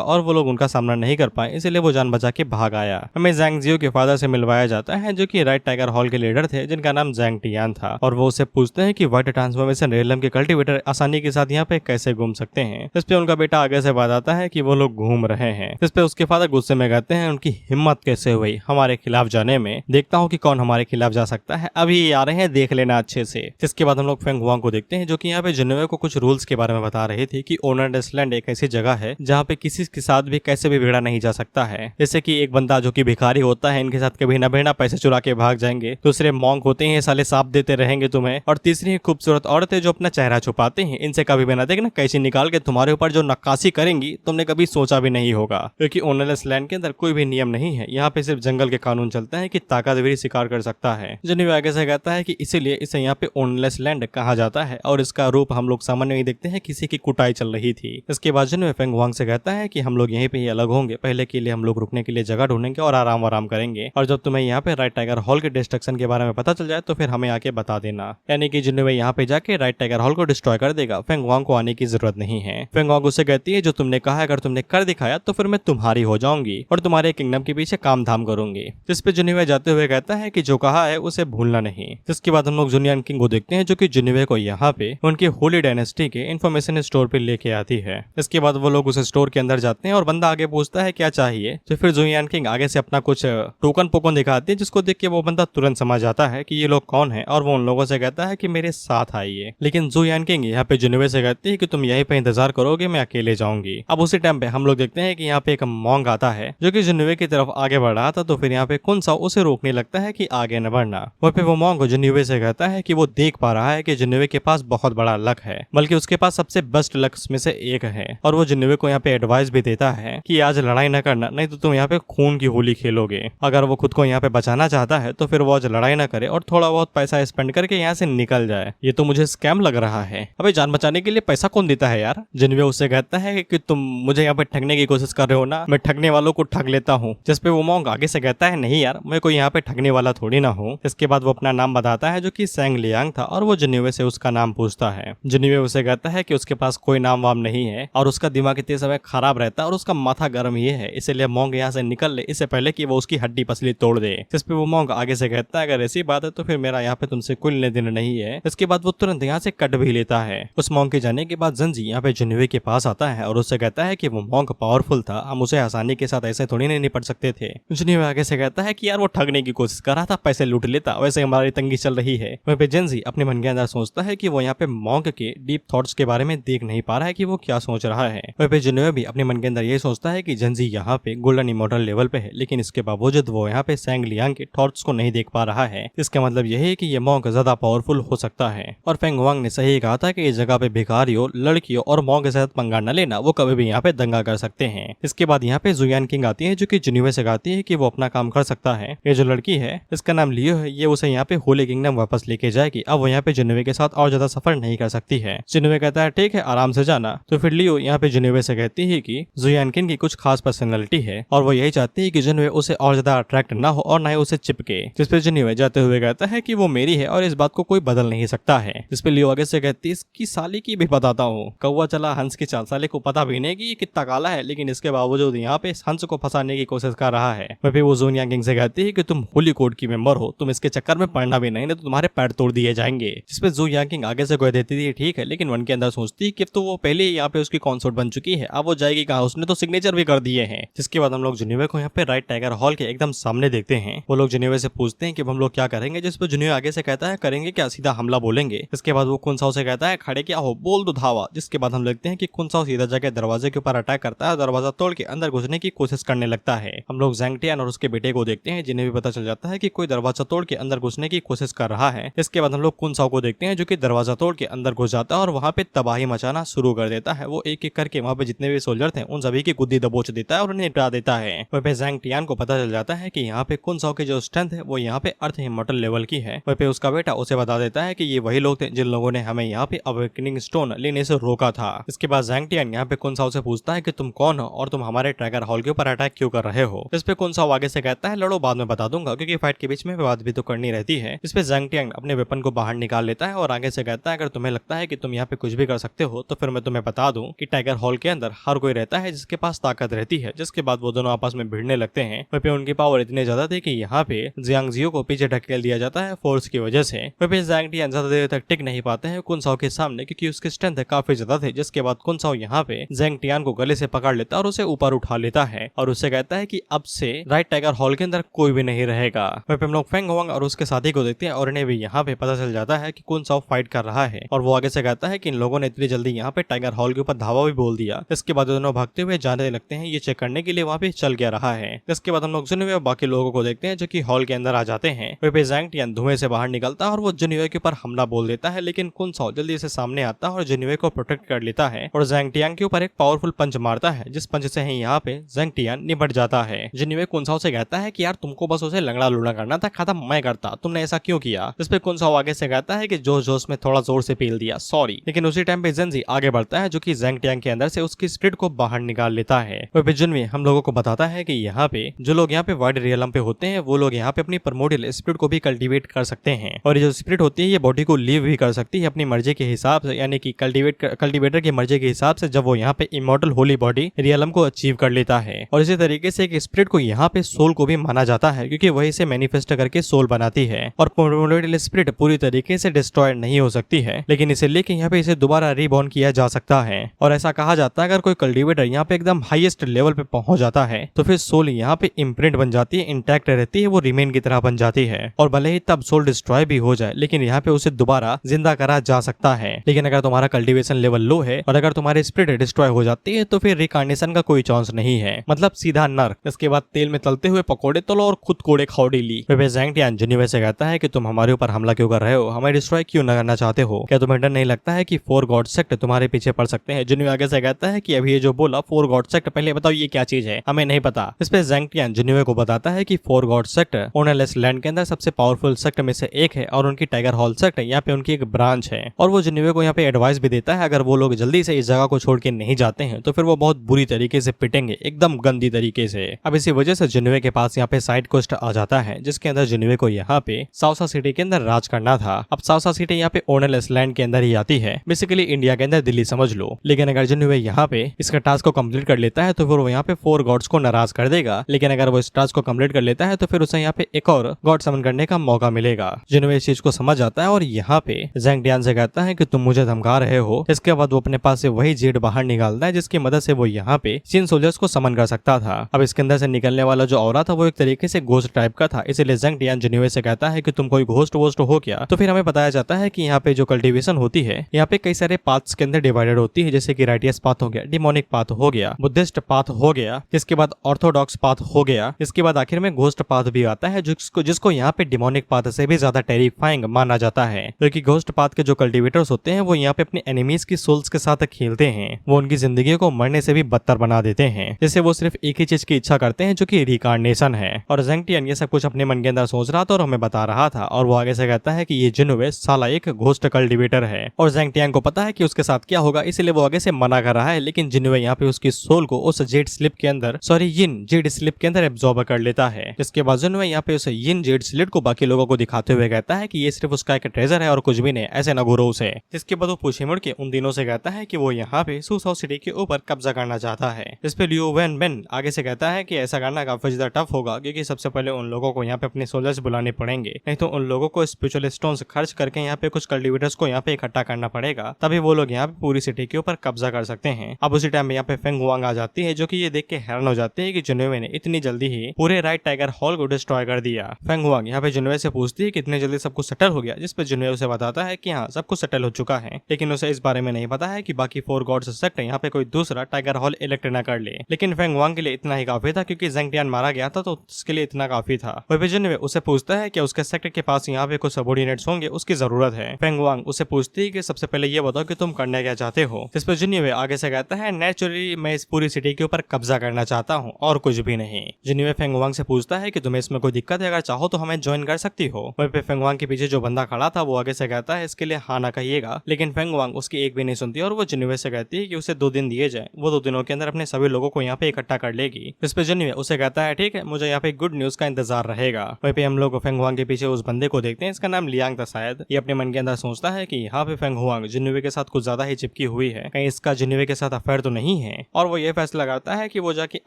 और वो लोग उनका सामना नहीं कर पाए, इसलिए वो जान बचा के भाग आया। हमें जैंग जियो के फादर से मिलवाया जाता है जो कि राइट टाइगर हॉल के लीडर थे जिनका नाम जैंग टियान था और वो उससे पूछते हैं कि व्हाइट ट्रांसफॉर्मेशन रियलम के कल्टीवेटर आसानी के साथ यहाँ पे कैसे घूम सकते हैं। इस पे उनका बेटा आगे से बताता है कि वो लोग घूम रहे हैं। इस पे उसके फादर गुस्से में कहते हैं उनकी हिम्मत कैसे हुई हमारे खिलाफ जाने में, देखता हूँ कि कौन हमारे खिलाफ जा सकता है, अभी आ रहे हैं देख लेना अच्छे से। जिसके बाद हम लोग फेंग हुआंग को देखते हैं जो कि यहाँ पे जिन्वे को कुछ रूल्स के बारे में बता रही थी कि ओनरलेस लैंड एक ऐसी जगह है जहाँ पे किसी के साथ भी कैसे भी भिड़ा नहीं जा सकता है। जैसे कि एक बंदा जो कि भिखारी होता है इनके साथ कभी ना भिड़ा, पैसे चुरा के भाग जाएंगे। दूसरे मॉन्क होते हैं साले साफ देते रहेंगे तुम्हें। और तीसरी खूबसूरत औरतें जो अपना चेहरा छुपाते हैं, इनसे कभी भी ना देखना, कैसी निकाल के तुम्हारे ऊपर जो नक्काशी करेंगी तुमने कभी सोचा भी नहीं होगा। क्योंकि ओनरलेस लैंड के अंदर कोई भी नियम नहीं है, यहाँ पे सिर्फ जंगल के कानून चलते हैं कि ताकतवर शिकार कर सकता है। जिन्वे आगे से कहता है कि इसीलिए इसे यहाँ पे ओनरलेस लैंड कहा जाता है और इसका रूप हम लोग सामान्य में देखते हैं किसी की कुटाई चल रही थी। इसके बाद जिन्वे फेंग हुआंग से कहता है कि हम लोग यहीं पे ही अलग होंगे, पहले के लिए हम लोग रुकने के लिए जगह ढूंढेंगे और आराम करेंगे और जब तुम्हें यहाँ पे राइट टाइगर हॉल के डिस्ट्रक्शन के बारे में पता चल जाए तो फिर हमें आके बता देना। यानी कि जिन्वे यहाँ पे जाके राइट टाइगर हॉल को डिस्ट्रॉय कर देगा, फेंग हुआंग को आने की जरूरत नहीं है। फेंग हुआंग उसे कहती है जो तुमने कहा अगर तुमने कर दिखाया तो फिर मैं तुम्हारी हो जाऊंगी और तुम्हारे किंगडम के पीछे काम धाम करूंगी। जिस पे जिन्वे जाते हुए कहता है कि जो कहा है उसे भूलना नहीं। जिसके बाद हम लोग जुनियन किंग को देखते हैं जो कि जिन्वे को यहाँ पे उनकी होली डायनेस्टी के इंफॉर्मेशन स्टोर पे लेके आती है। इसके बाद वो लोग उस स्टोर के अंदर जाते हैं और बंदा आगे पूछता है क्या चाहिए। तो फिर जुनियन किंग आगे से अपना कुछ टोकन पोकन दिखाती है जिसको देख के वो बंदा तुरंत समझ जाता है कि ये लोग कौन है और वो उन लोगों से कहता है कि मेरे साथ आइए। लेकिन जुनियन किंग यहाँ पे जिन्वे से कहती है कि तुम यहीं पे इंतजार करोगे, मैं अकेले जाऊंगी। अब उसी टाइम पे हम लोग देखते हैं कि यहाँ पे एक मॉन्ग आता है जो कि जिन्वे की तरफ आगे बढ़ रहा था। तो फिर यहाँ पे कुन साओ उसे रोकने लगता है कि आगे न बढ़ना। वह पे वो मॉन्ग जिन्वे से कहता है कि वो देख पा रहा है कि जिन्वे के पास बहुत बड़ा लक है, बल्कि उसके पास सबसे बेस्ट लक में से एक है। और वो जिन्वे को यहाँ पे एडवाइस भी देता है कि आज लड़ाई न करना, नहीं तो तुम यहाँ पे खून की होली खेलोगे। अगर वो खुद को यहाँ पे बचाना चाहता है तो फिर वो आज लड़ाई ना करे और थोड़ा बहुत पैसा स्पेंड करके यहाँ से निकल जाए। ये तो मुझे स्कैम लग रहा है। अबे जान बचाने के लिए पैसा कौन देता है यार? जिनवे उससे कहता है कि तुम मुझे यहाँ पे ठगने की कोशिश कर रहे हो ना, मैं ठगने वालों को ठग लेता हूँ। जिस पे वो मोंग आगे से कहता है नहीं यार, मैं कोई यहाँ पे ठगने वाला थोड़ी ना हूँ। इसके बाद वो अपना नाम बताता है जो कि सेंग लियांग था और वो जिनवे से उसका नाम पूछता है। जिनवे उसे कहता है कि उसके पास कोई नाम वाम नहीं है और उसका दिमाग इतने समय खराब रहता है और उसका माथा गर्म ये है, इसलिए मोंग यहाँ से निकल ले इससे पहले कि वो उसकी हड्डी पसली तोड़ दे। जिस पे वो मोंग आगे से कहता है अगर ऐसी बात है तो फिर मेरा यहाँ पे तुमसे कोई लेने देना नहीं है। इसके बाद वो तुरंत यहाँ से कट भी लेता है। उस मोंग के जाने के बाद जंजी यहाँ पे जिनवे के पास आता है और उससे कहता है कि वो मोंग पावरफुल था, हम उसे आसानी के साथ ऐसे थोड़ी नहीं निपट सकते थे। जिनवे आगे से कहता है कि यार वो ठगने की कोशिश कर रहा था, पैसे लूट लेता, वैसे हमारी तंगी चल रही है। वहीं पे जंजी अपने मन के अंदर सोचता है कि वो यहाँ पे मोंग के डीप थॉट्स के बारे में देख नहीं पा रहा है कि वो क्या सोच रहा है। वहीं पे जिनवे भी अपने मन के अंदर ये सोचता है कि जंजी यहाँ पे गोल्डन इमॉर्टल लेवल पे है, लेकिन इसके बावजूद वो यहाँ पे सेंग लियांग के थॉट्स को नहीं देख पा रहा है। इसका मतलब यह है कि ये मोंग ज्यादा पावरफुल हो सकता है। और फेंग वांग ने सही कहा था कि इस जगह पे भिखारियों, लड़कियों और मोंग के साथ पंगा न लेना, वो कभी भी यहाँ पे दंगा कर सकते हैं। इसके बाद यहाँ पे जुयान किंग आती है जो कि जिनवे से कहती है कि वो अपना काम कर सकता है। ये जो लड़की है इसका नाम लियो है, ये उसे यहाँ पे होली किंगडम वापस लेके जाएगी। अब वो यहाँ पे जिनवे के साथ और ज्यादा सफर नहीं कर सकती है। जिनवे कहता है ठीक है आराम से जाना। तो फिर लियो यहाँ पे जिनवे से कहती है कि जुयान किंग की कुछ खास पर्सनैलिटी है और वो यही चाहती है कि जिनवे उसे और ज्यादा अट्रैक्ट ना हो और ना ही उसे चिपके। जिसपे जिनवे जाते हुए कहता है कि वो मेरी है और इस बात को कोई बदल नहीं सकता है। जिसपे लियो आगे से कहती है इसकी साली की भी बताता हूँ। कौवा चला हंस की चाल, साले को पता भी नहीं कि ये कितना काला है, लेकिन इसके बावजूद यहाँ पे हंस को फंसाने की कोशिश कर रहा है। वह फिर वो जुयान किंग से कहती है कि तुम होली कोड की मेंबर हो, तुम इसके चक्कर में पड़ना भी नहीं तो तुम्हारे पैर तोड़ दिए जाएंगे। जिसपे जुयान किंग आगे से कह देती थी ठीक है, लेकिन मन के अंदर सोचती है कि तो वो पहले ही यहाँ पे उसकी कॉन्सोर्ट बन चुकी है, अब वो जाएगी कहाँ, उसने तो सिग्नेचर भी कर दिए हैं। जिसके बाद हम लोग जिनेवे को यहाँ पे राइट टाइगर हॉल के एकदम सामने देखते हैं। वो लोग जिनेवे से पूछते हैं कि हम लोग क्या करेंगे। जिस पर जिनेवे आगे से कहता है करेंगे क्या, सीधा हमला बोलेंगे। इसके बाद वो कुनसाओ से कहता है खड़े क्या हो, बोल दो धावा। जिसके बाद हम देखते हैं कि कुनसाओ सीधा जाके दरवाजे के ऊपर अटैक करता है, दरवाजा तोड़ के अंदर घुसने की कोशिश करने लगता है। हम लोग ज़ैंग टियान और उसके बेटे को देखते हैं, जिन्हें भी पता चल जाता है कि कोई दरवाजा तोड़ के अंदर घुसने की कोशिश कर रहा है। इसके बाद हम लोग कुनसाओ को देखते हैं जो कि दरवाजा तोड़ के अंदर घुस जाता है और वहाँ पे तबाही मचाना शुरू कर देता है। वो एक एक करके वहाँ पे जितने भी सोल्जर थे उन सभी की गुद्दी दबोच देता है और उन्हें निपटा देता है। वहीं पे ज़ैंग टियान को पता चल जाता है कि यहाँ पे कुनसाओ की जो स्ट्रेंथ है वो यहाँ पे अर्थ इमॉर्टल लेवल की है। वहीं पे उसका बेटा उसे बता देता है कि ये वही लोग थे जिन लोगों ने हमें यहाँ पे अवेकनिंग स्टोन लेने से रोका था। इसके बाद ज़ैंग टियान यहाँ पे कुनसाओ से पूछता है कि तुम कौन हो और तुम हमारे टाइगर हॉल के ऊपर अटैक क्यों कर रहे हो। इस पे कुनसाओ आगे से कहता है लड़ो, बाद में बता दूंगा, क्योंकि फाइट के बीच में बात भी तो करनी रहती है। इस पे ज़ैंग टियान अपने वेपन को बाहर निकाल लेता है और आगे से कहता है अगर तुम्हें लगता है कि तुम यहाँ पे कुछ भी कर सकते हो तो फिर मैं तुम्हें बता दूं कि टाइगर हॉल के अंदर हर कोई रहता है जिसके पास ताकत रहती है। जिसके बाद वो दोनों आपस में भिड़ने लगते हैं। वहीं पे उनकी पावर इतने ज्यादा थी कि यहाँ पे जियांग जियो को पीछे ढकेल दिया जाता है फोर्स की वजह से। वहीं पे ज़ैंग टियान ज्यादा देर तक टिक नहीं पाते हैं कुनसाओ के सामने, क्योंकि उसकी स्ट्रेंथ काफी ज्यादा थी। जिसके बाद कुनसाओ यहाँ पे ज़ैंग टियान को गले से पकड़ लेता है और उसे ऊपर उठा लेता है और उससे कहता है कि अब से राइट टाइगर हॉल के अंदर कोई भी नहीं रहेगा। वहीं पे हम लोग फेंग वांग और उसके साथी को देखते हैं और इन्हें भी यहाँ पे पता चल जाता है कि कुनसाओ फाइट कर रहा है और वो आगे से कहता है कि इन लोगों ने इतनी जल्दी यहाँ पे टाइगर हॉल के ऊपर धावा भी बोल दिया। इसके बाद दोनों भागते हुए जाने लगते हैं, ये चेक करने के लिए वहाँ पे चल क्या रहा है। इसके बाद हम लोग जिन्वे और बाकी लोगों को देखते हैं जो कि हॉल के अंदर आ जाते हैं। वहीं पे ज़ैंग टियान धुएं से बाहर निकलता है और वो जिन्वे के ऊपर हमला बोल देता है, लेकिन कुनसाओ जल्दी से सामने आता है और जिन्वे को प्रोटेक्ट कर लेता है और ज़ैंग टियान के ऊपर एक पावरफुल पंच मारता है, जिस पंच से यहाँ पे ज़ैंग टियान निपट जाता है। जिन्वे कुनसाओ से कहता है कि यार तुमको बस उसे लंगड़ा लूड़ा करना था, खत्म मैं करता, तुमने ऐसा क्यों किया। इस पे कुनसाओ आगे से कहता है कि जोश जोश में थोड़ा जोर से पेल दिया, सॉरी। लेकिन उसी टाइम पे ज़ेंजी आगे बढ़ता है जो कि ज़ैंग टियान के अंदर से उसकी स्पिरिट को बाहर निकाल लेता है। वहीं पे जिन्वे हम लोगों को बताता है कि यहाँ पे जो लोग यहाँ पे वाइड रियलम पे होते हैं वो लोग यहाँ पे अपनी परमोडियल स्पिरिट को भी कल्टीवेट कर सकते हैं और ये जो स्पिरिट होती है ये बॉडी को लीव भी कर सकती है अपनी मर्जी के हिसाब से, यानी कि कल्टीवेटर की मर्जी के हिसाब से जब वो यहाँ पे इमॉर्टल होली बॉडी रियलम को अचीव कर लेता है। और इसी तरीके से एक स्पिरिट को यहाँ पे सोल को भी माना जाता है क्योंकि वही से मैनिफेस्ट करके सोल बनाती है और परमोडियल स्पिरिट पूरी तरीके से डिस्ट्रॉय नहीं हो सकती है, लेकिन इसे लेके यहाँ पे इसे दोबारा रीबॉर्न किया जा सकता है। और ऐसा कहा जाता है अगर कोई कल्टीवेटर यहाँ पे एकदम हाईएस्ट लेवल पे पहुंच जाता है तो फिर सोल यहाँ पे इम्प्रिंट बन जाती है, इंटैक्ट रहती है, वो रिमेन की तरह बन जाती है और भले ही तब सोल डिस्ट्रॉय भी हो जाए लेकिन यहाँ पे उसे दोबारा जिंदा करा जा सकता है। लेकिन अगर तुम्हारा कल्टीवेशन लेवल लो है और अगर तुम्हारी स्पिरिट डिस्ट्रॉय हो जाती है तो फिर रिकार्नेशन का कोई चांस नहीं है, मतलब सीधा नर्क। इसके बाद तेल में तलते हुए पकौड़े तलो और खुद कोड़े खाओ डेली। ज़ैंग टियान जिन्वे से कहता है कि तुम हमारे ऊपर हमला क्यों कर रहे हो, हमें डिस्ट्रॉय क्यों न करना चाहते हो, क्या तुम्हें डर नहीं लगता है कि 4 गॉड सेक्ट तुम्हारे पीछे पड़ सकते हैं। जिन्वे आगे से कहता है कि अभी ये जो बोला 4 गॉड सेक्ट, पहले बताओ ये क्या चीज चीज है हमें नहीं पता। इस पे ज़ैंग टियान जिन्युए को बताता है कि फोर गॉड सेक्टर ओनरलेस लैंड के अंदर सबसे पावरफुल सेक्टर में से एक है और उनकी टाइगर हॉल सेक्टर यहाँ पे उनकी एक ब्रांच है। और वो जिन्युए को यहाँ पे एडवाइस भी देता है अगर वो लोग जल्दी से इस जगह को छोड़ के नहीं जाते हैं तो फिर वो बहुत बुरी तरीके से पिटेंगे, एकदम गंदी तरीके से। अब इसी वजह से जिन्युए के पास यहाँ पे साइड क्वेस्ट आ जाता है जिसके अंदर जिन्युए को यहाँ पे साउसा सिटी के अंदर राज करना था। अब साउसा सिटी यहाँ पे ओनरलेस लैंड के अंदर ही आती है, बेसिकली इंडिया के अंदर दिल्ली समझ लो। लेकिन अगर जिन्युए यहाँ पे इसका टास्क को कंप्लीट कर लेता है तो फिर वो यहाँ पे फोर गॉड्स को नाराज कर देगा। लेकिन अगर वो इस टास्क को कंप्लीट कर लेता है तो फिर उसे यहाँ पे एक और गॉड समन करने का मौका मिलेगा। जिन्युए इस चीज को समझ जाता है और यहाँ पे ज़ैंग टियान से कहता है कि तुम मुझे धमका रहे हो। इसके बाद वो अपने पास से वही जेड बाहर निकालता है जिसकी मदद से वो यहाँ पे चिन सोल्जर्स को समन कर सकता था। अब इसके अंदर से निकलने वाला जो ऑरा था वो एक तरीके से घोस्ट टाइप का था, इसलिए ज़ैंग टियान जिन्युए से कहता है कि तुम कोई घोस्ट वोस्ट हो क्या। तो फिर हमें बताया जाता है कि यहाँ पे जो कल्टीवेशन होती है यहाँ पे कई सारे पाथ्स के अंदर डिवाइडेड होती है, जैसे कि राइटियस पाथ हो गया, डिमोनिक पाथ हो गया, बुद्धिस्ट पाथ हो गया, जिसके बाद ऑर्थोडॉक्स पाथ हो गया, इसके बाद आखिर में घोस्ट पाथ भी आता है जिसको यहाँ पे डिमोनिक पाथ से भी ज्यादा टेरिफाइंग माना जाता है। क्योंकि घोस्ट पाथ के जो कल्टीवेटर्स होते हैं वो यहाँ पे अपने एनिमीज की सोल्स के साथ खेलते हैं, वो उनकी जिंदगी को मरने से भी बदतर बना देते हैं, जिससे वो सिर्फ एक ही चीज की इच्छा करते हैं जो कि रिकार्नेशन है। और ज़ैंग टियान ये सब कुछ अपने मन के अंदर सोच रहा था और हमें बता रहा था। और वो आगे से कहता है कि ये जिन्युए साला एक घोस्ट कल्टीवेटर है और ज़ैंग टियान को पता है कि उसके साथ क्या होगा, इसलिए वो आगे से मना कर रहा है। लेकिन जिन्युए यहाँ पे उसकी सोल को उस जेड स्लिप के अंदर यिन जेड स्लिप के अंदर एब्जॉर्ब कर लेता है। जिसके बाद जिन्युए यहाँ पे उस यिन जेड स्लिप को बाकी लोगों को दिखाते हुए कहता है कि ये सिर्फ उसका एक ट्रेजर है और कुछ भी नहीं, ऐसे न घूरो उसे। जिसके बाद वो पूछे मुड़ के उन दिनों से कहता है कि वो यहाँ पे सुसाओ सिटी के ऊपर कब्जा करना चाहता है। इस पे लियो वैन बेन आगे से कहता है कि ऐसा करना काफी ज्यादा टफ होगा, क्योंकि सबसे पहले उन लोगों को यहाँ पे अपने सोल्जर्स बुलाने पड़ेंगे, नहीं तो उन लोगों को स्पिरिचुअल स्टोन्स खर्च करके यहाँ पे कुछ कल्टीवेटर्स को यहाँ पे इकट्ठा करना पड़ेगा, तभी वो लोग यहाँ पे पूरी सिटी के ऊपर कब्जा कर सकते हैं। अब उसी टाइम में यहाँ पे फेंग हुआंग आ जाती है, जो कि ये देख के हैरान हो जाती है कि जिन्युए ने इतनी जल्दी ही पूरे राइट टाइगर हॉल को डिस्ट्रॉय कर दिया। फेंग हुआंग यहाँ पे जिन्युए से पूछती है कि इतने जल्दी सब कुछ सेटल हो गया, जिस पे जिन्युए उसे बताता है कि हाँ सब कुछ सेटल हो चुका है, लेकिन उसे इस बारे में नहीं पता है कि बाकी फोर गॉड्स सेक्ट यहाँ पे कोई दूसरा टाइगर हॉल इलेक्ट न कर ले। लेकिन फेंग हुआंग के लिए इतना ही काफी था, क्योंकि ज़ैंग टियान मारा गया था तो उसके लिए इतना काफी था। वही पे जिन्युए उसे पूछता है कि उसके सेक्टर के पास यहाँ पे कुछ सबऑर्डिनेट्स होंगे, उसकी जरूरत है। फेंग हुआंग उसे पूछती है कि सबसे पहले ये बताओ कि तुम करना क्या चाहते हो। इस पर जिन्युए आगे से कहता है नेचुरली मैं इस पूरी सिटी के ऊपर कब्जा करना चाहता हूँ और कुछ भी नहीं। जिन्युए फेंग हुआंग से पूछता है कि तुम्हें इसमें कोई दिक्कत है, अगर चाहो तो हमें ज्वाइन कर सकती हो। वहीं पे फेंग हुआंग के पीछे जो बंदा खड़ा था वो आगे से कहता है इसके लिए हाँ ना कहिएगा, लेकिन फेंग हुआंग उसकी एक भी नहीं सुनती और वो जिन्युए से कहती है कि उसे 2 दिन दिए जाए, वो 2 दिनों के अंदर अपने सभी लोगों को यहाँ पे इकट्ठा कर लेगी। इस पे जिन्युए उसे कहता है ठीक है, मुझे यहाँ पे गुड न्यूज का इंतजार रहेगा। वहीं पे हम लोग फेंग हुआंग के पीछे उस बंदे को देखते हैं, इसका नाम लियांग था शायद। ये अपने मन के अंदर सोचता है कि यहाँ पे फेंग हुआंग जिन्युए के साथ कुछ ज्यादा ही चिपकी हुई है, कहीं इसका जिन्युए के साथ अफेयर तो नहीं है। और वो ये फैसला करता है कि वो जाके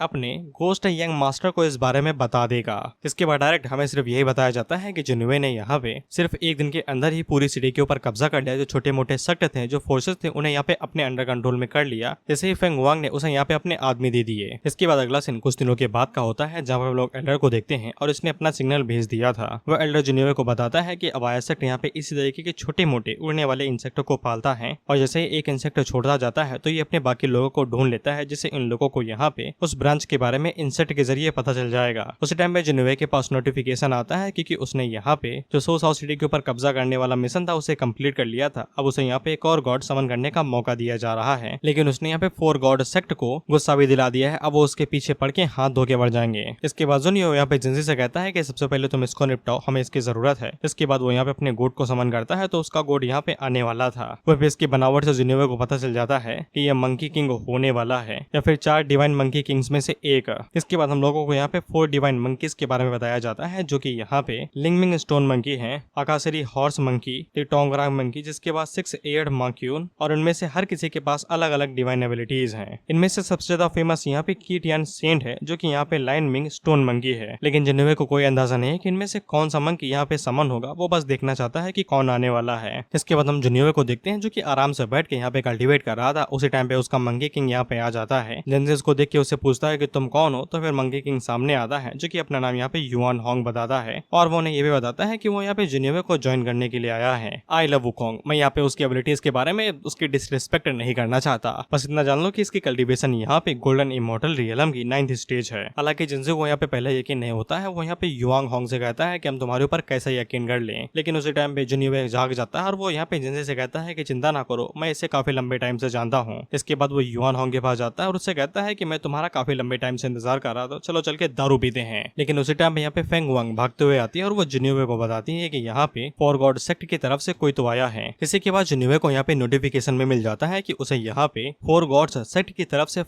अपने घोस्ट यंग मास्टर को इस बारे में बता देगा। इसके बाद डायरेक्ट हमें सिर्फ यही बताया जाता है कि जिन्युए ने यहाँ पे सिर्फ एक दिन के अंदर ही पूरी सिटी के ऊपर कब्जा कर लिया। जो छोटे मोटे सेक्ट थे, जो फोर्सेस थे, उन्हें यहाँ पे अपने अंडर कंट्रोल में कर लिया। जैसे ही फेंग हुआंग ने उसे यहाँ पे अपने आदमी दे दिए। इसके बाद अगला सीन कुछ दिनों के बाद का होता है, जहाँ पे हम लोग एल्डर को देखते हैं और इसने अपना सिग्नल भेज दिया था। वह एल्डर जिन्युए को बताता है कि अब सेक्ट यहाँ पे इसी तरीके के छोटे मोटे उड़ने वाले इंसेक्टों को पालता है, और जैसे ही एक इंसेक्ट छोड़ता जाता है तो ये अपने बाकी लोगों को ढूंढ लेता है, जिससे इन लोगों को यहाँ पे उस ब्रांच के बारे में इंसेक्ट के जरिए पता चल जाएगा। उसी टाइम पे जिन्युए के पास नोटिफिकेशन आता है, क्योंकि उसने यहाँ पे जो सुसाओ सिटी के ऊपर कब्जा करने वाला मिशन था उसे कंप्लीट कर लिया था। अब उसे यहाँ पे एक और गॉड समन करने का मौका दिया जा रहा है, लेकिन उसने यहाँ पे 4 गॉड सेक्ट को गुस्सा भी दिला दिया है। अब वो उसके पीछे पड़ के हाथ धो के बढ़ जाएंगे। इसके बाद जिन्युए यहाँ पे जिंजी से कहता है कि सबसे पहले तुम इसको निपटाओ, हमें इसकी जरूरत है। इसके बाद वो यहाँ पे अपने गोड को समन करता है, तो उसका गोड यहाँ पे आने वाला था। वह इसकी बनावट से जिन्युए को पता चल जाता है कि ये मंकी किंग होने वाला है, या फिर 4 डिवाइन मंकी किंग्स में से एक। इसके बाद हम लोगों को यहाँ पे 4 डिवाइन मंकीज के बारे में बताया जाता है, जो कि यहाँ पे लिंगमिंग स्टोन मंकी है, आकाशरी हॉर्स मंकी, टोंगरांग मंकी, जिसके बाद 6 एयर्ड माक्यून, और उनमें से हर किसी के पास अलग अलग डिवाइन एबिलिटीज हैं। इनमें से सबसे ज्यादा फेमस यहाँ पे कीटियन सेंट है, जो कि यहाँ पे लाइन मिंग स्टोन मंकी है। लेकिन जिन्युए को कोई अंदाजा नहीं है कि इनमें से कौन सा मंकी यहाँ पे समन होगा, वो बस देखना चाहता है कि कौन आने वाला है। इसके बाद हम जिन्युए को देखते हैं, जो कि आराम से बैठ के यहाँ पे कल्टीवेट कर रहा था। उसी टाइम पे उसका मंकी किंग यहाँ पे आ जाता है। जिनसे उसको देख के उससे पूछता है कि तुम कौन हो, तो फिर मंकी किंग सामने आता है, जो कि अपना नाम यहाँ पे युआन होंग बताता है, और वो उन्हें ये भी बताता है कि वो यहाँ पे जिन्युए को ज्वाइन करने के लिए आया है। I love Wukong. मैं यहाँ पे उसकी एबिलिटीज के बारे में उसकी डिसरिस्पेक्ट नहीं करना चाहता, बस इतना जान लो कि इसकी कल्टीवेशन यहाँ पे गोल्डन इमोर्टल रियलम की 9th स्टेज है। हालांकि जिनसे को यहाँ पे पहले यकीन नहीं होता है, वो यहाँ पे युआंग होंग से कहता है कि हम तुम्हारे ऊपर कैसे यकीन कर लें। लेकिन उसी टाइम पे जिन्युए जाग जाता है और वो यहाँ पे जिनसे से कहता है कि चिंता ना करो, मैं इसे काफी लंबे टाइम से जानता हूँ। इसके बाद वो युआन होंग के पास जाता है और उससे कहता है कि मैं तुम्हारा काफी लंबे टाइम से इंतजार कर रहा था, चलो चल के दारू पीते हैं। लेकिन उसी टाइम पे यहाँ पे फेंग वांग भागते हुए आती है और वो जिन्युए को बताती है कि यहाँ पे फॉर गॉड सेक्ट की तरफ से कोई तो आया है। इसी के बाद जिन्युए को यहाँ पे नोटिफिकेशन में मिल जाता है कि उसे यहाँ पे फॉर गॉड्स सेक्ट की तरफ से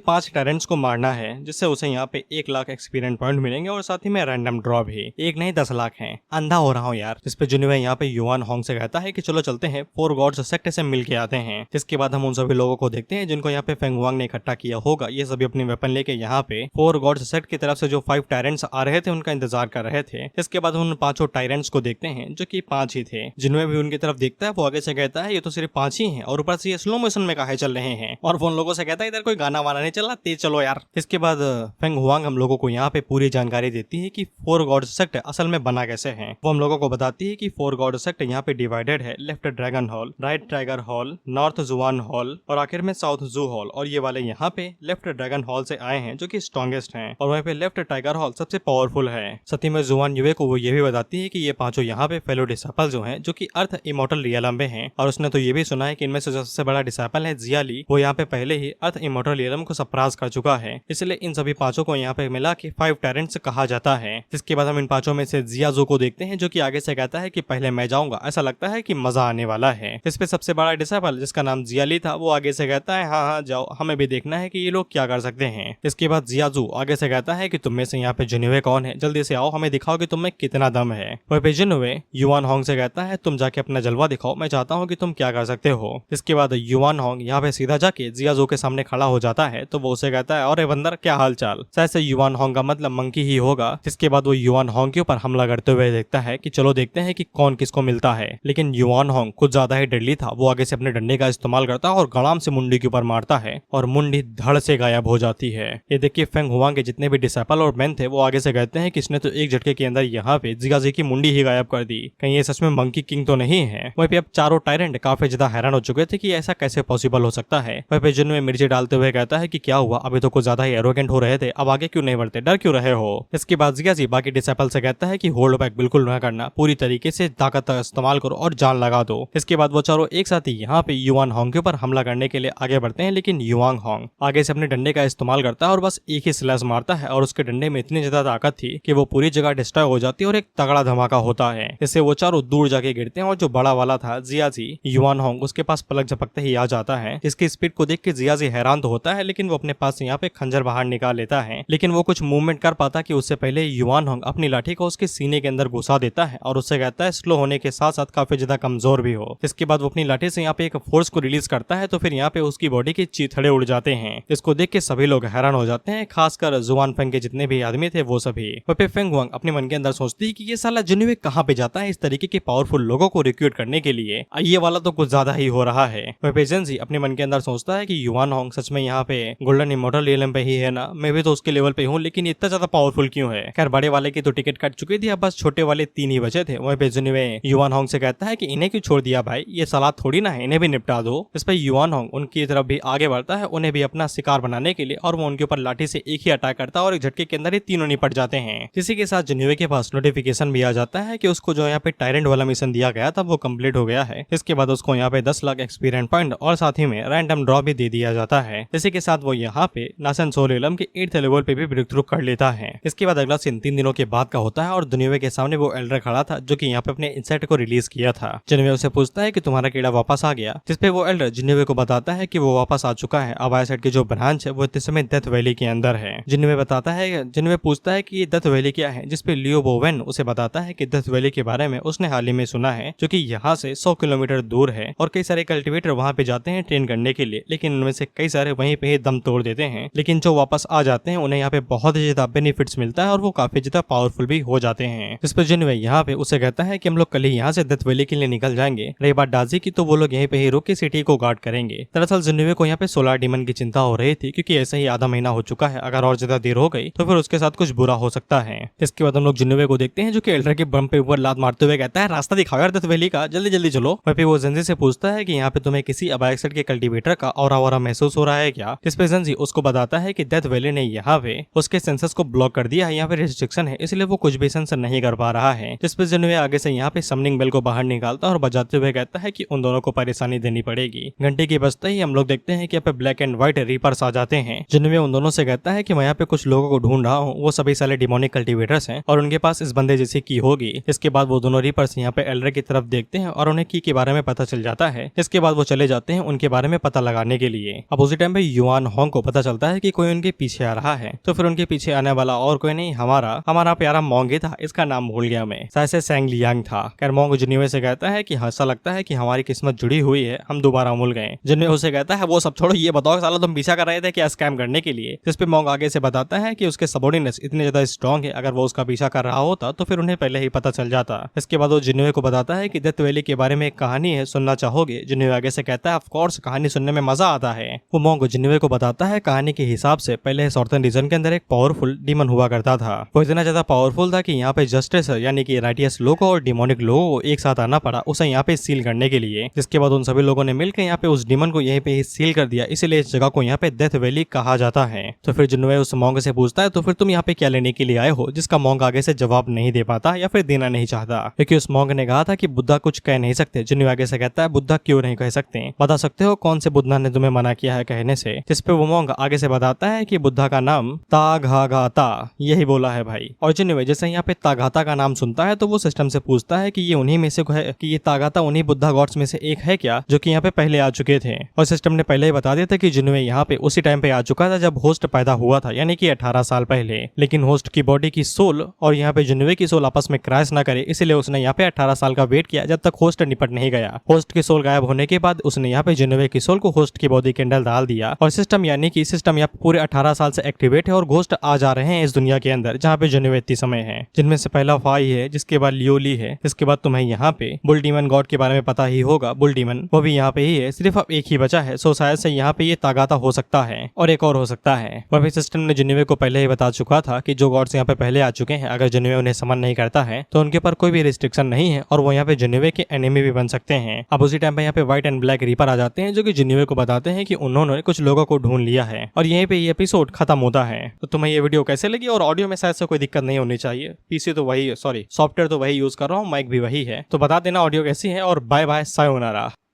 5 टैरेंट्स को मारना है, जिससे उसे यहाँ पे 1 लाख एक्सपीरियंस पॉइंट मिलेंगे और साथ ही में रैंडम ड्रॉ भी 1 नहीं 10 लाख है। अंधा हो रहा हूँ यार। इस पे जिन्युए यहाँ पे युआन होंग से कहता है कि चलो चलते हैं फॉर गॉड्स सेक्ट से मिल के आते हैं। जिसके बाद हम उन सभी लोगों को देखते हैं जिनको यहाँ पे फेंग वांग ने इकट्ठा किया होगा। ये सभी अपनी वेपन लेके यहाँ पे फॉर गॉड्स सेक्ट की तरफ से जो 5 टायरेंट्स आ रहे थे उनका इंतजार कर रहे थे। इसके बाद उन 5 टायरेंट्स को देखते हैं जो कि 5 ही थे। जिन्होंने भी उनकी तरफ देखता है वो आगे से कहता है ये तो सिर्फ 5 ही हैं और ऊपर से ये स्लो मोशन में काहे चल रहे हैं। और वो उन लोगों से कहता है इधर कोई गाना वाना नहीं चल रहा, तेज चलो यार। इसके बाद फेंग हुआंग हम लोगों को यहाँ पे पूरी जानकारी देती है कि फॉर गॉड सेक्ट असल में बना कैसे है। वो हम लोगों को बताती है कि फॉर गॉड सेक्ट यहाँ पे डिवाइडेड है left dragon hall, right tiger hall, north जुआन हॉल और आखिर में साउथ जू हॉल। और ये वाले यहाँ पे लेफ्ट ड्रैगन हॉल से आए हैं जो कि स्ट्रॉन्गेस्ट हैं और वहीं पे लेफ्ट टाइगर हॉल सबसे पावरफुल है। साथ ही में जुआन युए को वो ये भी बताती है कि ये 5 यहाँ पे फेलो डिसाइपल जो हैं जो कि अर्थ इमोर्टल रियलम में हैं। और उसने तो ये भी सुना है कि इनमें से जो सबसे बड़ा डिसाइपल है जियाली, वो यहाँ पे पहले ही अर्थ इमोर्टल रियलम को सरप्राइज कर चुका है। इसलिए इन सभी 5 को यहाँ पे मिला के 5 टैरेंट्स कहा जाता है। जिसके बाद हम इन 5 में से जियाजू को देखते हैं जो कि आगे से कहता है कि पहले मैं जाऊंगा, ऐसा लगता है कि मजा आने वाला है। इस पे सबसे बड़ा डिसाइपल जिसका नाम जियाली था वो आगे से कहता है हाँ जाओ, हमें भी देखना है कि ये लोग क्या कर सकते हैं। इसके बाद जियाजू आगे से कहता है कि तुम में से यहाँ पे जिन्युए कौन है, जल्दी से आओ, हमें दिखाओ कि तुम में कितना दम है। वह पे जिन्युए युआन होंग से कहता है तुम जाके अपना जलवा दिखाओ, मैं चाहता हूँ कि तुम क्या कर सकते हो। इसके बाद युआन होंग यहाँ पे सीधा जाके जियाजू के सामने खड़ा हो जाता है तो वो उसे कहता है अरे बंदर क्या हाल चाल। शायद से युआन होंग का मतलब मंकी ही होगा। जिसके बाद वो युआन होंग के ऊपर हमला करते हुए देखता है कि चलो देखते हैं कि कौन किसको मिलता है। लेकिन युआन होंग कुछ ज्यादा ही डेडली था। वो आगे से अपने डंडे का इस्तेमाल करता है और गड़ाम से मुंडी के ऊपर मारता है और मुंडी धड़ से गायब हो जाती है। ये देखिए फेंग हुआंग के जितने भी डिसाइपल और मैन थे वो आगे से कहते हैं कि इसने तो एक झटके के अंदर यहाँ पे जियाजी की मुंडी ही गायब कर दी, कहीं ये सच में मंकी किंग तो नहीं है। वहीं पे अब चारों टायरेंट काफी ज्यादा हैरान हो चुके थे कि ऐसा कैसे पॉसिबल हो सकता है। वहीं पे जिन्होंने मिर्ची डालते हुए कहता है कि क्या हुआ, अभी तो कुछ ज्यादा ही एरोगेंट हो रहे थे, अब आगे क्यों नहीं बढ़ते, डर क्यों रहे हो। इसके बाद जियाजी बाकी डिसाइपल से कहता है कि होल्ड बैक बिल्कुल न करना, पूरी तरीके से ताकत का इस्तेमाल करो और जान लगा दो। इसके बाद वो चारों एक साथ ही यहाँ पे युआन होंग के ऊपर हमला करने के लिए आगे बढ़ते हैं। लेकिन युआन होंग आगे से अपने डंडे का इस्तेमाल करता है और बस एक ही स्लैश मारता है और उसके डंडे में इतनी ज्यादा ताकत थी कि वो पूरी जगह डिस्ट्रॉय हो जाती है और एक तगड़ा धमाका होता है। इससे वो चारों दूर जाके गिरते हैं और जो बड़ा वाला था जियाजी युआन होंग उसके पास पलक झपकते ही आ जाता है। इसकी स्पीड को देख के जियाजी हैरान तो होता है लेकिन वो अपने पास से यहाँ पे खंजर बाहर निकाल लेता है। लेकिन वो कुछ मूवमेंट कर पाता कि उससे पहले युआन होंग अपनी लाठी को उसके सीने के अंदर घुसा देता है और उससे कहता है स्लो होने के साथ साथ काफी ज्यादा कमजोर भी हो। इसके बाद वो अपनी लाठी से यहाँ पे एक फोर्स को रिलीज करता है तो फिर यहाँ पे उसकी बॉडी के चीथड़े उड़ जाते हैं। इसको देख के सभी लोग हैरान हो जाते हैं, खासकर जुआन फेंग के जितने भी आदमी थे वो सभी। वहीं पे फेंग हुआंग अपने मन के अंदर सोचती है कि ये साला जिन्युए कहाँ पे जाता है इस तरीके के पावरफुल लोगों को रिक्रूट करने के लिए, ये वाला तो कुछ ज्यादा ही हो रहा है। वहीं पे जेंजी अपने मन के अंदर सोचता है कि युआन होंग सच में यहाँ पे गोल्डन इमॉर्टल रियलम पे ही है ना, मैं भी तो उसके लेवल पे हूँ, लेकिन इतना ज्यादा पावरफुल क्यों है। खैर बड़े वाले की तो टिकट कट चुकी थी, अब बस छोटे वाले 3 ही बचे थे। वहीं पे जिन्युए युआन होंग से कहता है कि इन्हें क्यों छोड़ दिया भाई, ये सलाद थोड़ी ना है, इन्हें भी निपटा दो। इस पर युआन होंग उनकी तरफ भी आगे बढ़ता है उन्हें भी अपना शिकार बनाने के लिए और वो उनके ऊपर लाठी से एक ही अटैक करता है और एक झटके के अंदर ही तीनों निपट जाते हैं। इसी के साथ जिन्युए के पास नोटिफिकेशन भी आ जाता है कि उसको जो यहाँ पे टायरेंट वाला मिशन दिया गया था वो कंप्लीट हो गया है। इसके बाद उसको यहाँ पे 10 लाख एक्सपीरियंस पॉइंट और साथ ही में रैंडम ड्रॉ भी दे दिया जाता है। इसी के साथ वो यहाँ पे नासन सोलेलम के 8th लेवल पे भी ब्रेक थ्रू कर लेता है। इसके बाद अगला सीन 3 दिनों के बाद का होता है और जिन्युए के सामने वो एल्डर खड़ा था जो कि यहाँ पे अपने इंसेक्ट को रिलीज किया था। जिन्युए उसे पूछता है कि तुम्हारा कीड़ा वापस आ गया, जिसपे वो एल्डर जिन्युए को बताता है कि वो वापस आ चुका है। अब आईसाइड की जो ब्रांच है वो इस समय डेथ वैली के अंदर है। जिन्युए बताता है, जिन्युए पूछता है कि ये डेथ वैली क्या है, जिसपे लियो बोवेन उसे बताता है कि डेथ वैली के बारे में उसने हाल ही में सुना है जो कि यहाँ से 100 किलोमीटर दूर है और कई सारे कल्टीवेटर वहाँ पे जाते हैं ट्रेन करने के लिए, लेकिन उनमें से कई सारे वहीं पे ही दम तोड़ देते हैं। लेकिन जो वापस आ जाते हैं उन्हें यहाँ पे बहुत ही ज्यादा बेनिफिट्स मिलता है और वो काफी ज्यादा पावरफुल भी हो जाते हैं। जिस पर जिन्युए यहाँ पे उसे कहता है कि हम लोग कल ही यहाँ से डेथ वैली के लिए निकल जाएंगे। रही बात डाजी की तो वो लोग यहीं पे ही रुक के सिटी को गार्ड करेंगे। दरअसल जिन्युए को यहाँ पे सोलर डीमन की चिंता हो रही थी क्योंकि ऐसे ही आधा महीना हो चुका है, अगर और ज्यादा देर हो गई तो फिर उसके साथ कुछ बुरा हो सकता है। इसके बाद हम लोग जिन्युए को देखते हैं जो कि एल्डर के बम पे ऊपर लात मारते हुए कहता है रास्ता दिखाओ यार डेथ वैली का, जल्दी जल्दी चलो। वहीं पे वो जेंजी से पूछता है कि यहाँ पे तुम्हें किसी अबाइक्सेट के कल्टीवेटर का ऑरा महसूस हो रहा है क्या। जिस पे जेंजी उसको बताता है कि डेथ वैली ने यहाँ पे उसके सेंसर्स को ब्लॉक कर दिया है, यहाँ पे रिस्ट्रिक्शन है इसलिए वो कुछ भी सेंसर नहीं कर पा रहा है। जिस पे जिन्युए आगे से यहाँ पे समनिंग बेल को बाहर निकालता और बजाते हुए कहता है कि उन दोनों को परेशानी देनी पड़ेगी। घंटे की बजते ही हम लोग देखते हैं कि यहाँ पे ब्लैक एंड व्हाइट रीपर्स पास आ जाते हैं। जिनमें उन दोनों से कहता है कि मैं यहाँ पे कुछ लोगों को ढूंढ रहा हूँ, वो सभी साले डिमोनिक कल्टीवेटर्स हैं और उनके पास इस बंदे जैसी की होगी। इसके बाद वो दोनों रीपर्स यहाँ पे एल्डर की तरफ देखते हैं और उन्हें की के बारे में पता चल जाता है। इसके बाद वो चले जाते हैं उनके बारे में पता लगाने के लिए। अब उसी टाइम पे युआन होंग को पता चलता है कि कोई उनके पीछे आ रहा है। तो फिर उनके पीछे आने वाला और कोई नहीं, हमारा प्यारा मोंग ही था। इसका नाम भूल गया मैं, शायद से सैंग लियांग था। खैर मोंग जिन्वे से कहता है कि ऐसा लगता है कि हमारी किस्मत जुड़ी हुई है, हम दोबारा मिल गए। जिन्वे उसे कहता है वो सब छोड़ो, ये बताओ साला तुम पीछा कर रहे थे क्या स्कैम करने के लिए। जिस पे मोंग आगे से बताता है कि उसके सबॉर्डिनेट्स इतने ज्यादा स्ट्रॉन्ग है, अगर वो उसका पीछा कर रहा होता तो फिर उन्हें पहले ही पता चल जाता। इसके बाद वो जिन्वे को बताता है कि डेथ वैली के बारे में एक कहानी है, सुनना चाहोगे। जिन्वे आगे से कहता है ऑफ कोर्स, कहानी सुनने में मजा आता है। वो मोंग जिन्वे को बताता है कहानी के हिसाब से पहले सॉर्थन रीजन के अंदर एक पावरफुल डीमन हुआ करता था। वो इतना ज्यादा पावरफुल था कि यहाँ पे जस्टिस यानी कि राइटियस लोगों और डिमोनिक लोगों को एक साथ आना पड़ा उसे यहाँ पे सील करने के लिए। जिसके बाद उन सभी लोगों ने मिलकर यहाँ पे उस डीमन को यहीं पे सील कर दिया, इसलिए इस जगह को यहाँ पे डेथ वैली कहा जाता है। तो फिर जिन्वे उस मोंग से पूछता है तो फिर तुम यहाँ पे क्या लेने के लिए आए हो, जिसका मोंग आगे से जवाब नहीं दे पाता या फिर देना नहीं चाहता, क्योंकि उस मोंग ने कहा था कि बुद्धा कुछ कह नहीं सकते। जिन्वे आगे से कहता है बुद्धा क्यों नहीं कह सकते, बता सकते हो कौन से बुद्धा ने तुम्हें मना किया है कहने से। जिस पे वो मोंग आगे से बताता है कि बुद्धा का नाम ताघाघाता यही बोला है भाई। और जिन्वे जैसे यहाँ पे ताघाता का नाम सुनता है तो वो सिस्टम से पूछता है कि ये उन्हीं में से है, कि ये ताघाता उन्हीं बुद्धा गॉड्स में से एक है क्या, जो कि यहाँ पे पहले आ चुके थे। और सिस्टम ने पहले ही बता दिया था कि जिन्वे यहाँ पे उसी टाइम पे आ चुका था जब होस्ट पैदा हुआ था, यानी कि 18 साल पहले। लेकिन होस्ट की बॉडी की सोल और यहाँ पे जिन्वे की सोल आपस में क्रैश ना करे, इसलिए उसने यहाँ पे 18 साल का वेट किया जब तक होस्ट निपट नहीं गया। होस्ट की सोल गायब होने के बाद उसने यहाँ पे जिन्वे की सोल को होस्ट की बॉडी के अंदर डाल दिया और सिस्टम यानी कि सिस्टम यहाँ पूरे 18 साल से एक्टिवेट है और घोस्ट आ जा रहे हैं इस दुनिया के अंदर जहाँ पे जिन्वे इतनी समय है। जिनमें से पहला फाई है, जिसके बाद लियोली है, इसके बाद तुम्हें यहाँ पे बुल डीमन गॉड के बारे में पता ही होगा। बुल डीमन वो भी यहाँ पे ही है, सिर्फ अब एक ही बचा है। सो शायद से यहाँ पे ये तागाता हो सकता है और एक और हो सकता है। वह भी सिस्टम ने जिन्वे को पहले ही बता चुका था कि जो गॉड्स यहाँ पे पहले आ चुके हैं, अगर जिन्वे उन्हें समन नहीं करता है तो उनके ऊपर कोई भी रिस्ट्रिक्शन नहीं है और वो यहाँ पे जिन्वे के एनिमी भी बन सकते हैं। अब उसी टाइम पे यहाँ पे व्हाइट एंड ब्लैक रीपर आ जाते हैं जो कि जिन्वे को बताते हैं कि उन्होंने कुछ लोगों को ढूंढ लिया है और यहीं पे ये एपिसोड खत्म होता है। तो तुम्हें ये वीडियो कैसे लगी, और ऑडियो में शायद से कोई दिक्कत नहीं होनी चाहिए, पीसी तो वही सॉफ्टवेयर तो वही यूज कर रहा हूँ, माइक भी वही है, तो बता देना ऑडियो कैसी है। और बाय बाय, सायोनारा।